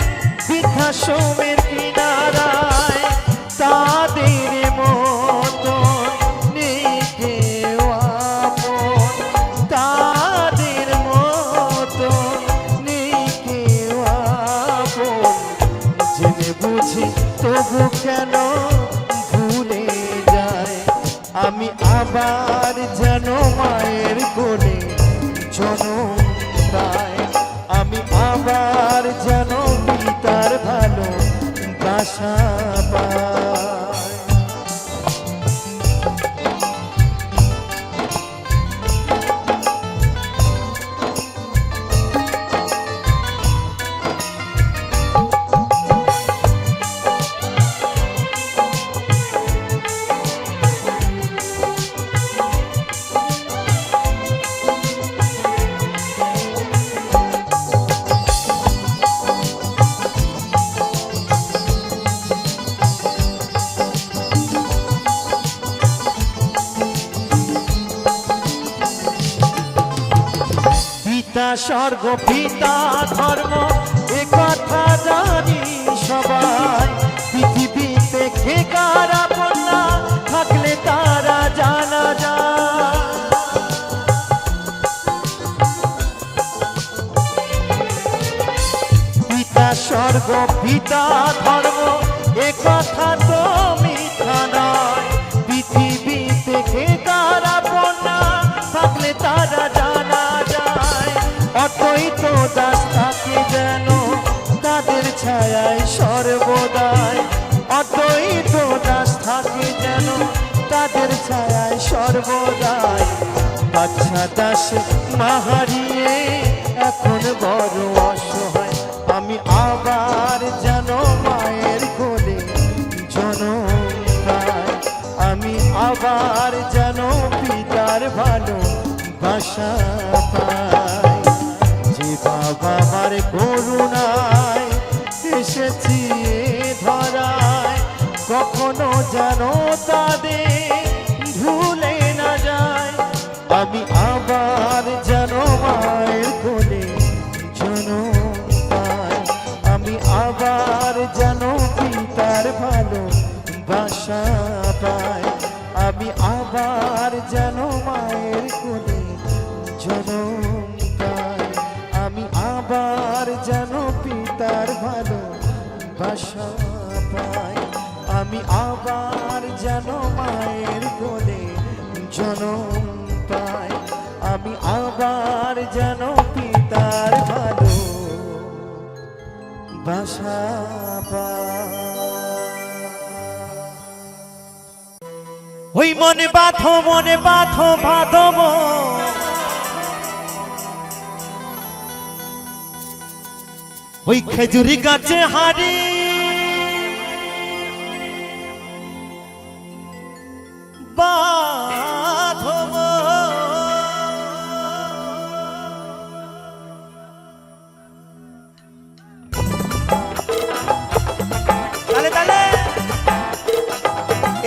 বৃদ্ধাশ্রমের কিনারায়। তাদের মতো নেই কেউ আপন, তাদের মতো নেই কেউ আপন। জেনে বুঝি তবু কেন ভুলে যায়, আমি আবার যেন মায়ের কোলে জনম পাই, আমি আবার যেন পিতার ভালো বাসা পাই। পিতা স্বর্গ পিতা ধর্ম এ কথা জানি সবাই, পৃথিবীতে কে কারা বন্যা থাকলে তারা জানা যায়। পিতা স্বর্গ পিতা ধর্ম এ কথা তো মিথ্যা নয়, পৃথিবীতে কে কারা বন্যা থাকলে তারা জানা যায়। অতই তো দাস থাকে যেন তাদের ছায়ায় সর্বদাই, অতই তো দাস থাকে যেন তাদের ছায়ায় সর্বদাই। বাচ্চা দাস মা হারিয়ে এখন বড় অসহায়, আমি আবার যেন মায়ের কোলে জনম পাই, আমি আবার যেন পিতার ভালো বাসা পাই। যে বাবা আমার করুণায় এসেছি ধরায়, কখনো যেন তাদের ভুলে না যায়। আমি আবার যেন মায়ের কোলে জনম পাই, আমি আবার যেন পিতার ভালো বাসা পাই, আমি আবার যেন মায়ের কোলে জনম পাই, আমি আবার যেন পিতার ভালো বাসা পাই, আমি আবার যেন মায়ের কোলে জনম পাই, আমি আমি আবার যেন পিতার ভালো বাসা ওই মনে বাঁধো বাঁধব ওই খেজুরি গাছে হাড়ি বাঁধব তালে তালে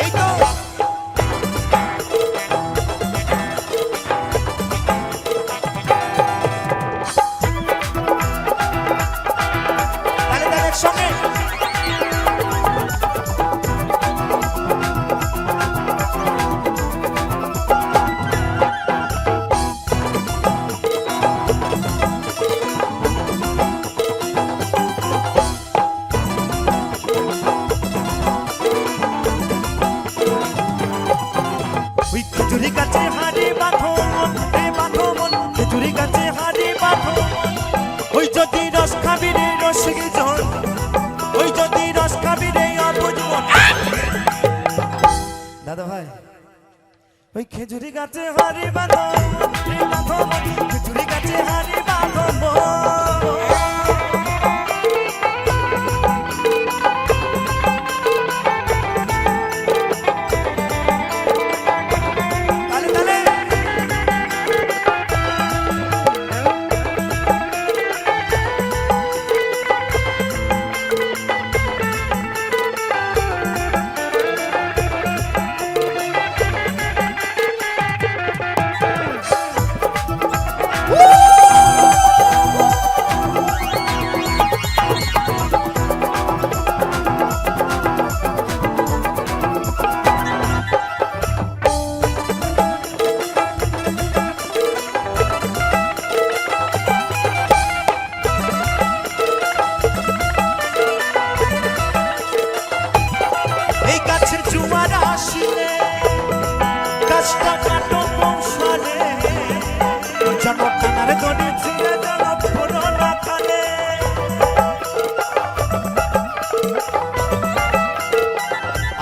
এই তো তালে তালে সঙ্গে ওই খেজুরি গাছে হাড়ি বাঁধো মন খেজুরি গাছে হাড়ি বাঁধো মন ওই যদি রস খাবি রে রসিক জন ওই যদি রস খাবি রে অবুঝ মন দাদা ভাই ওই খেজুরি গাছে হাড়ি বাঁধো মন খেজুরি গাছে হাড়ি বাঁধো মন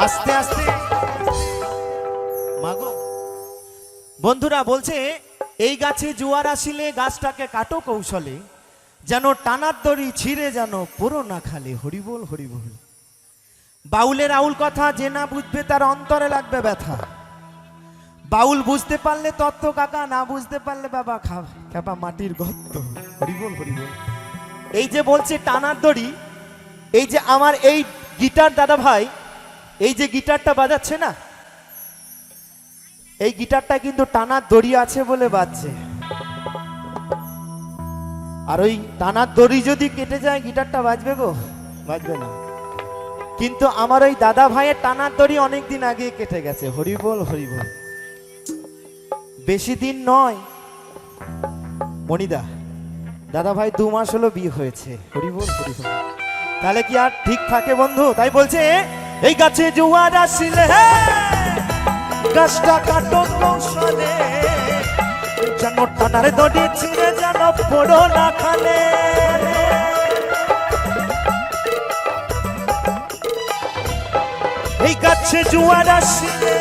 আস্তে আস্তে মাগো বন্ধুরা বলছে এই গাছে জোয়ার আসিলে গাছটাকে কাটো কৌশলে যেন টানার দড়ি ছিঁড়ে যেন পুরো না খালে হরিবোল হরিবোল বাউলের আউল কথা যে না বুঝবে তার অন্তরে লাগবে ব্যথা বাউল বুঝতে পারলে তত্ত্ব কাকা না বুঝতে পারলে বাবা খাবা মাটির গর্ত হরিবোল হরিবোল এই যে বলছে টানার দড়ি এই যে আমার এই গিটার দাদা ভাই এই যে গিটারটা বাজাচ্ছে না এই গিটারটা কিন্তু টানার দড়ি আছে বলে বাজছে আর ওই টানার দড়ি যদি কেটে যায় গিটারটা বাজবে গো বাজবে না কিন্তু আমার ওই দাদা ভাইয়ের টানার দড়ি অনেকদিন আগে কেটে গেছে হরিবোল হরিবোল বেশি দিন নয় মনিদা দাদা ভাই 2 মাস হলো বিয়ে হয়েছে হরিবোল হরিবোল তাহলে কি আর ঠিক থাকে বন্ধু তাই বলছে এই গাছে জোয়ার আসিলে গাছটা কাটো কৌশলে যেন টানার দড়ি ছিঁড়ে যেন পড়ো না খালে এই গাছে জোয়ার আসিলে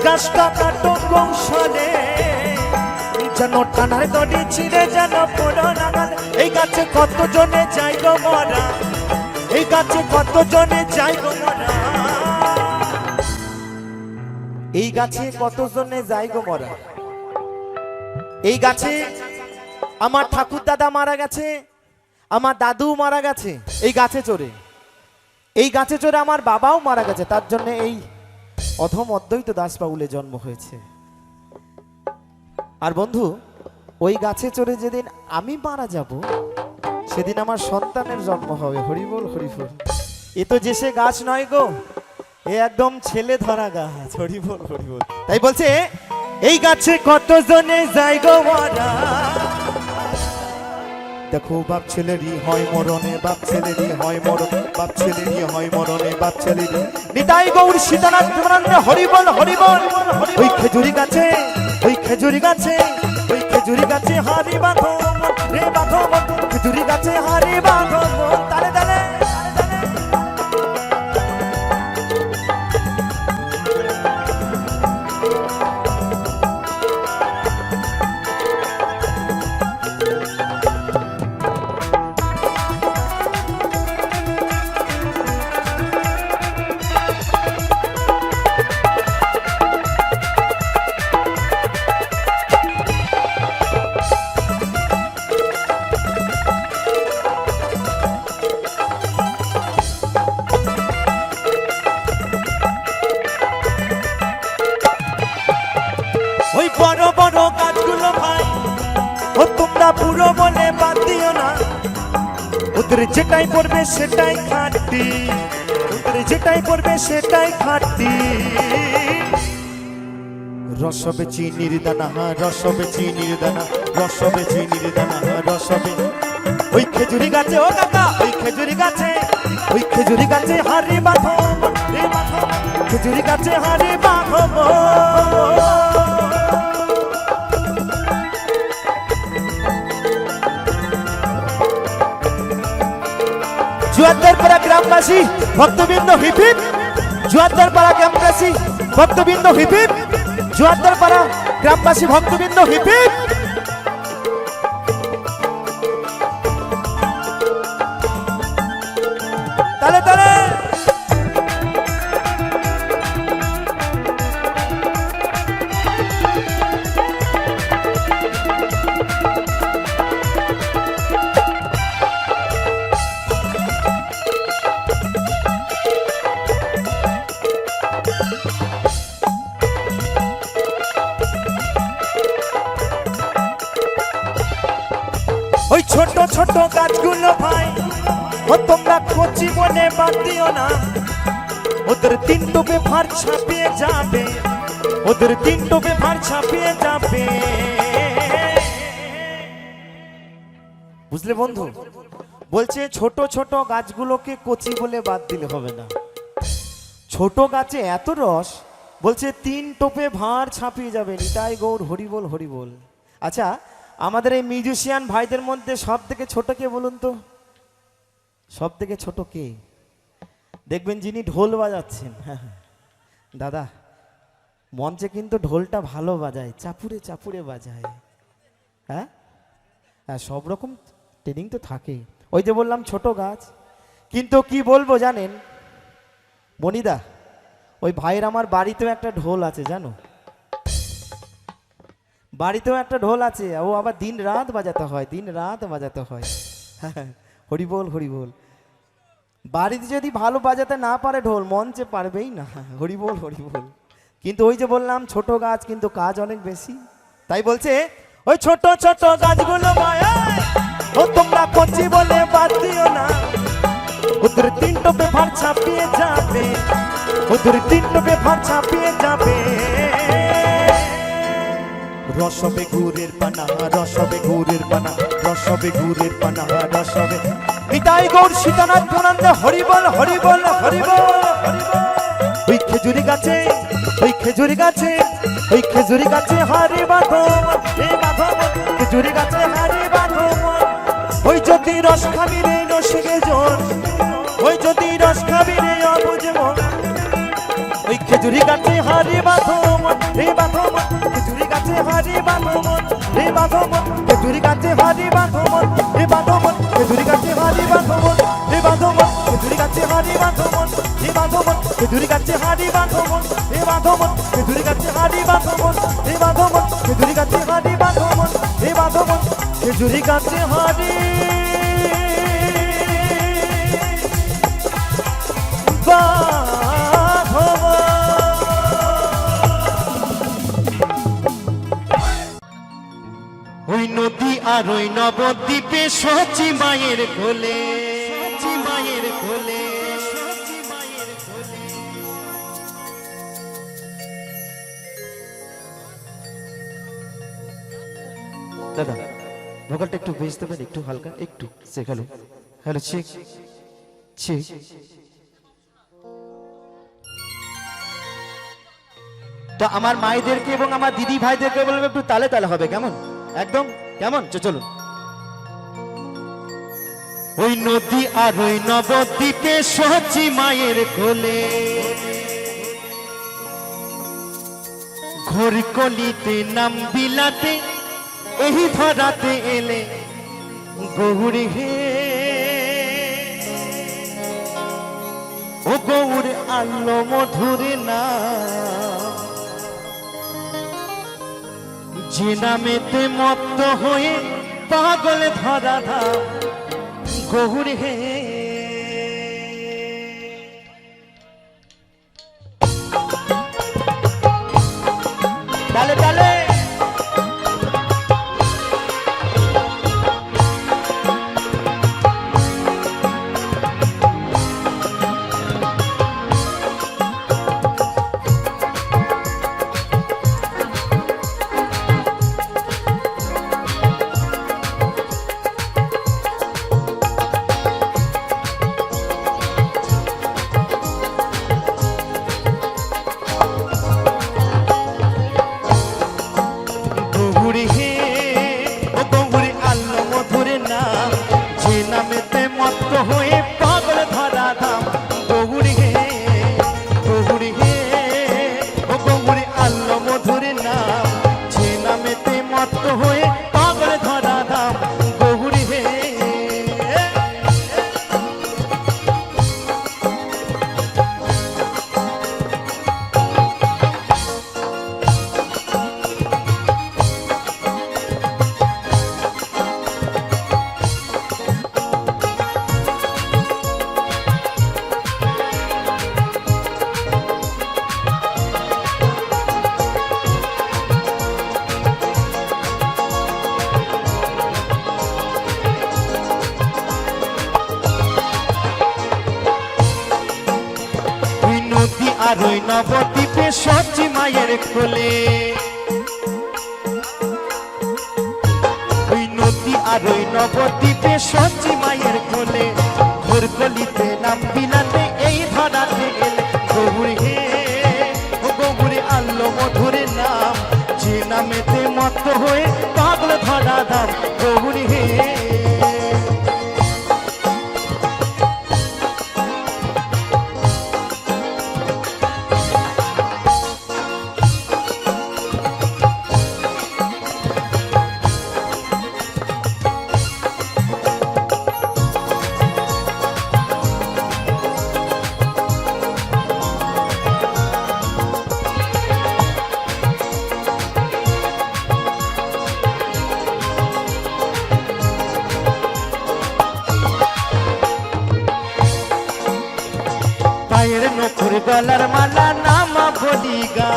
গাছটা কাটো কৌশলে যেন টানার দড়ি ছিঁড়ে যেন পড়ো না খালে এই গাছে কত জনে যাই গো মরা এই গাছে কত জনে যাই গো মরা এই গাছে কত জনে যাই গো মরা এই গাছে আমার ঠাকুর দাদা মারা গেছে আমার দাদু মারা গেছে এই গাছে চড়ে আমার বাবাও মারা গেছে তার জন্য এই অধম অদ্বৈত দাস বাউলে জন্ম হয়েছে আর বন্ধু ওই গাছে চড়ে যেদিন আমি মারা যাব সেদিন আমার সন্তানের জন্ম হবে হরিবোল হরিবোল এ তো যে সে গাছ নয় গো এ একদম ছেলে ধরা গাছ হরিবোল হরিবোল তাই বলছে এই গাছে কত জনে যাই গো মরা দেখো বাপ ছেলেরই হয় মরণে বাপ ছেলেরই হয় মরণ বাপ ছেলেরই হয় মরণে বাপ ছেলেরই নিতাই গৌর সীতানাথ হরিবোল হরিবোল ওই খেজুরি গাছে ওই খেজুরি গাছে, ওই খেজুরি গাছে হারি বাঁধো মন, রে বাঁধো মন, খেজুরি গাছে হারি বাঁধো মন, তালে তালে ওই বড় বড় গাছগুলো ভাই, ও তোমরা পুরো বলে বাদ দিও না, ওদের যেটাই পড়বে সেটাই খাটি, ওদের যেটাই পড়বে সেটাই খাটি। রসবে চিনির দানা, রসবে চিনির দানা, রসবে চিনির দানা, রসবে ওই খেজুরি গাছে, ও কাকা ওই খেজুরি গাছে, ওই খেজুরি গাছে হারি বাঁধো মন, রে বাঁধো মন, খেজুরি গাছে হারি বাঁধো মন। জোয়ারদারপাড়া গ্রামবাসী ভক্তবৃন্দ হিপ হিপ, জোয়ারদারপাড়া গ্রামবাসী ভক্তবৃন্দ হিপ হিপ, জোয়ারদারপাড়া গ্রামবাসী ভক্তবৃন্দ হিপ হিপ। তালে তালে ওই ছোট ছোট গাছগুলো ভাই, ও তোমরা কচি বলে বাদ দিও না, ওদের তিন টোপে ভার ছাপিয়ে যাবে, ওদের তিন টোপে ভার ছাপিয়ে যাবে। বুঝলে বন্ধু, বলছে ছোট ছোট গাছগুলোকে কচি বলে বাদ দিলে হবে না, ছোট গাছে এত রস, বলছে তিন টোপে ভার ছাপিয়ে যাবে। নিতাই গৌর হরিবোল হরিবোল। আচ্ছা, আমাদের এই মিউজিশিয়ান ভাইদের মধ্যে সব থেকে ছোট কে বলুন তো? সব থেকে ছোট কে? দেখবেন যিনি ঢোল বাজাচ্ছেন, দাদা মঞ্চে কিন্তু ঢোলটা ভালো বাজায়, চাপুরে চাপুরে বাজায়। হ্যাঁ হ্যাঁ, সব রকম ট্রেনিং তো থাকে। ওই যে বললাম ছোট গাছ, কিন্তু কি বলবো জানেন মনিদা, ওই ভাইয়ের আমার বাড়িতেও একটা ঢোল আছে জানো, বাড়িতেও একটা ঢোল আছে, ও আবার দিন রাত বাজাতে হয়, দিন রাত বাজাতে হয়। হরিবোল হরিবোল। বাড়িতে যদি ভালো বাজাতে না পারে ঢোল, মঞ্চে পারবেই না। হরিবোল হরিবোল। কিন্তু ওই যে বললাম ছোট গাছ, কিন্তু কাজ অনেক বেশি। তাই বলছে ওই ছোট ছোট গাছগুলো মায়া, ও তোমরা কচি বলে বাদ দিও না, ওদের তিন টোপে ভার ছাপিয়ে যাবে, ওদের তিন টোপে ভার ছাপিয়ে যাবে। রসবে গুড়ের পানা, রসবে গুড়ের পানা, রসবে গুড়ের পানা, রসবে। নিতাই গৌর সীতানাথ প্রণন্দে হরিবল হরিবল হরিবল। ওই খেজুরি গাছে, ওই খেজুরি গাছে, ওই খেজুরি গাছে হারি বাঁধো মন, রে বাঁধো মন, খেজুরি গাছে হারি বাঁধো মন। ওই যদি রস খাবি রে নসিকে জন, ওই যদি রস খাবি রে অবুঝ মন, ওই খেজুরি গাছে হারি বাঁধো মন, রে বাঁধো মন, খেজুরি গাছে হারি বাঁধো মন, রে বাঁধো মন, খেজুরি গাছে হারি বাঁধো মন, রে বাঁধো মন, খেজুরি গাছে হারি বাঁধো মন, রে বাঁধো মন, খেজুরি গাছে হারি বাঁধো মন, রে বাঁধো মন, খেজুরি গাছে হারি বাঁধো মন, রে বাঁধো মন, খেজুরি গাছে হারি বাঁধো মন, রে বাঁধো মন, খেজুরি গাছে হারি বাঁধো মন, রে বাঁধো মন, খেজুরি গাছে হারি ওই নদী আর ওই নবদ্বীপে সচি মায়ের কোলে, সচি মায়ের কোলে, সচি মায়ের কোলে। দাদা ভোকালটা একটু বেশ দেবেন, একটু হালকা, একটু check. Hello hello, check check. তো আমার মায়েদেরকে এবং আমার দিদি ভাইদেরকে বলবো একটু তালে তালে হবে, কেমন? একদম কেমন? চলুন। ওই নদী আর ওই নবদ্বীপে সচি মায়ের কোলে, ঘোর কলিতে নাম বিলাতে এই ধরাতে এলে গৌরী হে, ও গৌর আলো মধুরে না, যে নামেতে মত্ত হয়ে পাগল ধরা ধাম গৌর হে। তালে তালে আর ওই নবদ্বীপে সচি মায়ের কোলে, ওই নদী আর ওই নবদ্বীপে সচি মায়ের কোলে, ঘোর কলিতে নাম বিলাতে এই ধরাতে এলে গৌরী হে, ও গৌরী আলো মধুরে নাম, যে নামেতে মত্ত হয়ে পাগল ধরা ধাম গৌরী হে। পায়ের নখুর গলার মালা নামা বলি গা,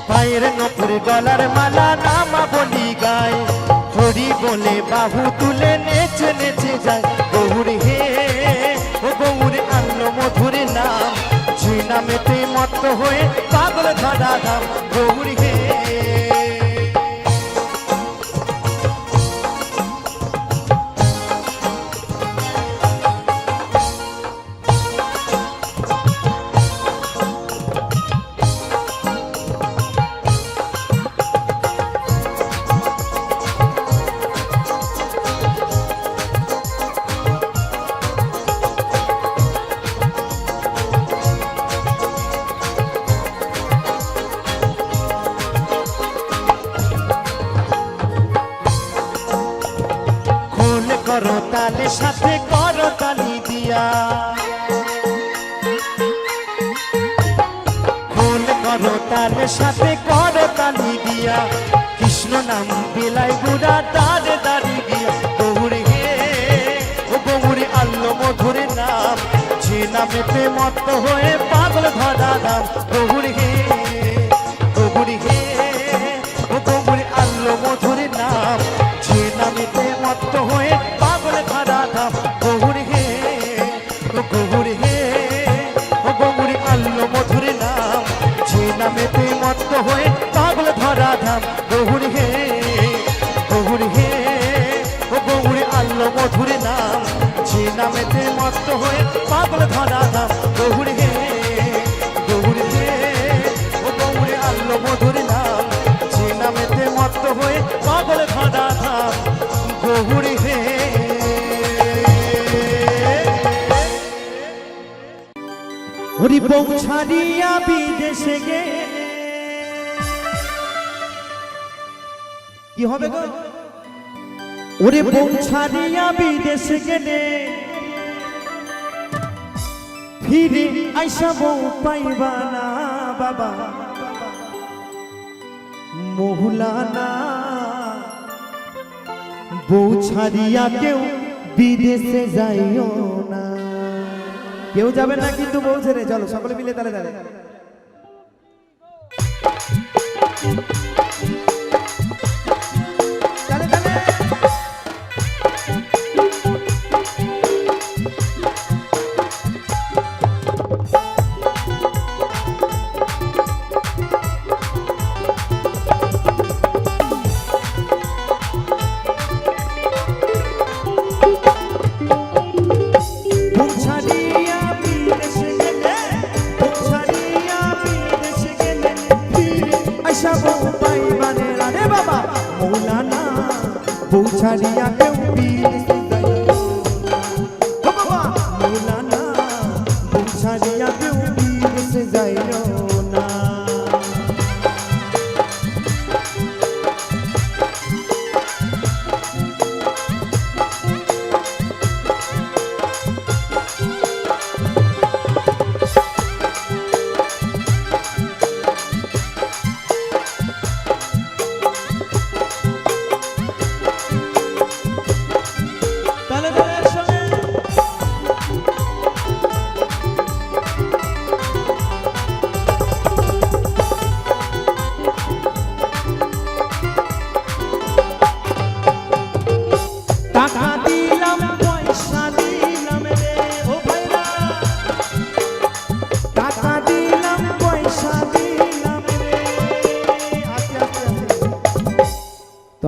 পায়ের নখুর গলার মালা নামা বলি গায়, হরি বলে বাহু তুলে নেচে নেচে যায় গৌরী হে, ও গৌরী আনলো মধুরে নাম, যে নামেতে মত্ত হয়ে পাগল ধরা ধাম গৌরী হে। করো তালে সাথে করো তালি দিয়া, খোল করো তালে সাথে করো তালি দিয়া, কৃষ্ণ নাম বেলায় গুড়া দাঁড়ে দাঁড়ি গিয়া গৌরী হে, ও গৌরী আল্লো মধুরে নাম, যে নামেতে মত্ত হয়ে পাগল ধরা ধাম গৌরী হে, গৌরী হে, ও গৌরী আল্লো মধুরে নাম, যে নামেতে মত্ত হয়ে পাগল ধরা ধাম গৌরী হে, ও গৌরী হে, ও গৌরী আল্লো মধুরে নাম, যে নামেতে মত্ত হয়ে পাগল ধরা ধাম গৌরী হে, গৌরী হে, ও গৌরী আল্লো মধুরে নাম, যে নামেতে মত্ত হয়ে পাগল ধরা ধাম গৌরী হে। ওরে বউ ছাড়িয়া বিদেশে গে কি হবে গো ওরে বউ ছাড়িয়া বিদেশে গেলে ফিরে আইসা বউ পাইবা না বাবা মহুলানা বউ ছাড়িয়া কেউ বিদেশে যাইও না কেউ যাবে না কিন্তু বউ ছেড়ে চলো সকলে মিলে তালে তালে তালে তালে ছাড়িয়া কেউ বিদেশে যাইও ও বাবা মৌলানা বউ ছাড়িয়া কেউ বিদেশে যাইও না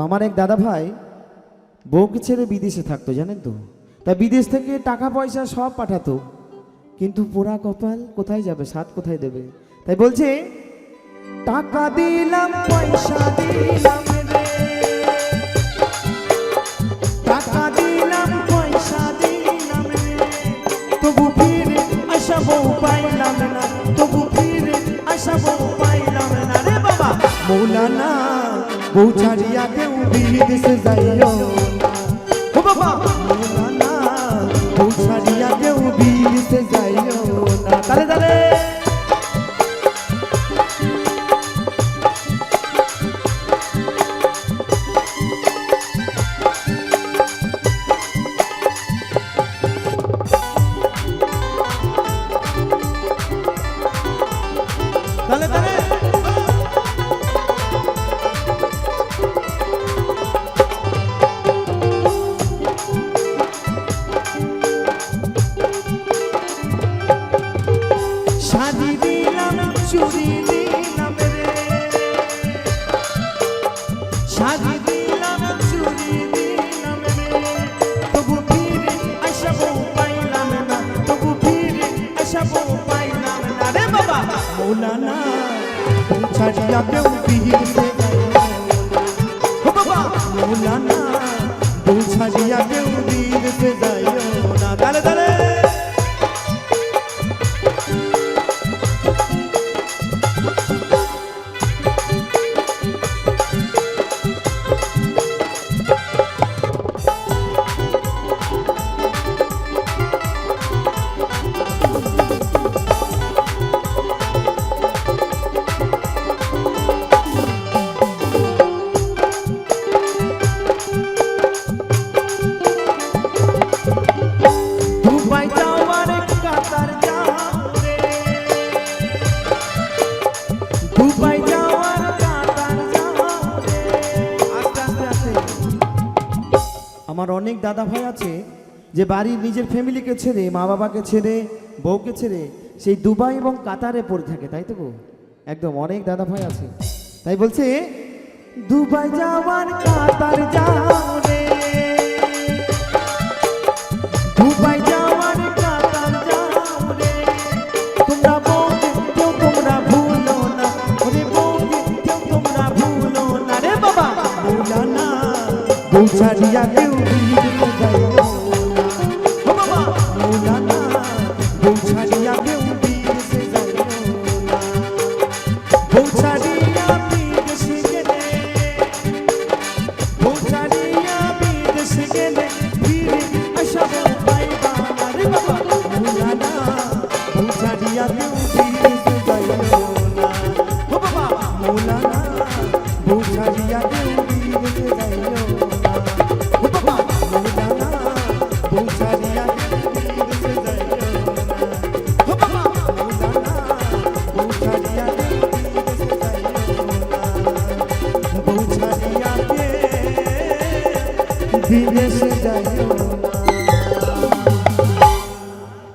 আমার এক দাদা ভাই বউকে ছেড়ে বিদেশে থাকতো জানেন তো তা বিদেশ থেকে টাকা পয়সা সব পাঠাতো কিন্তু পোড়া কপাল কোথায় যাবে সাত কোথায় দেবে তাই বলছে টাকা দিলাম পয়সা দিলাম রে টাকা দিলাম পয়সা দিলাম রে তবু ফিরে আশা বউ পাইলাম না তবু ফিরে আশা বউ পাইলাম না রে বাবা মৌলানা বউ ছাড়িয়া কেউ বিদেশে যাইও না ও বাবা মৌলানা বউ ছাড়িয়া কেউ বিদেশে যাইও না তালে তালে তালে তালে চুরি দিলাম রে শাদি দিলাম চুরি দিলাম রে তবু ফিরে আশা বউ পাইলাম না তবু ফিরে আশা বউ পাইলাম না রে বাবা মৌলানা বউ ছাড়িয়া কেউ বিদেশে যাইও ও বাবা মৌলানা বউ ছাড়িয়া কেউ বিদেশে যাইও না তালে তালে আমার অনেক দাদা ভাই আছে যে বাড়ির নিজের ফ্যামিলিকে ছেড়ে মা বাবাকে ছেড়ে বউকে ছেড়ে সেই দুবাই এবং কাতারে পড়ে থাকে তাই তো গো একদম অনেক দাদা ভাই আছে তাই বলছে দুবাই যাওয়ার কাতার যাও রে দুবাই যাওয়ার কাতার যাও রে তোমরা বউকে কেউ তোমরা ভুলো না ওরে বউকে কেউ তোমরা ভুলো না রে বাবা মৌলানা বউ ছাড়িয়া কেউ বিদেশে যাইও না ও বাবা মৌলানা বউ ছাড়িয়া কেউ বিদেশে বিদেশে যাইও না।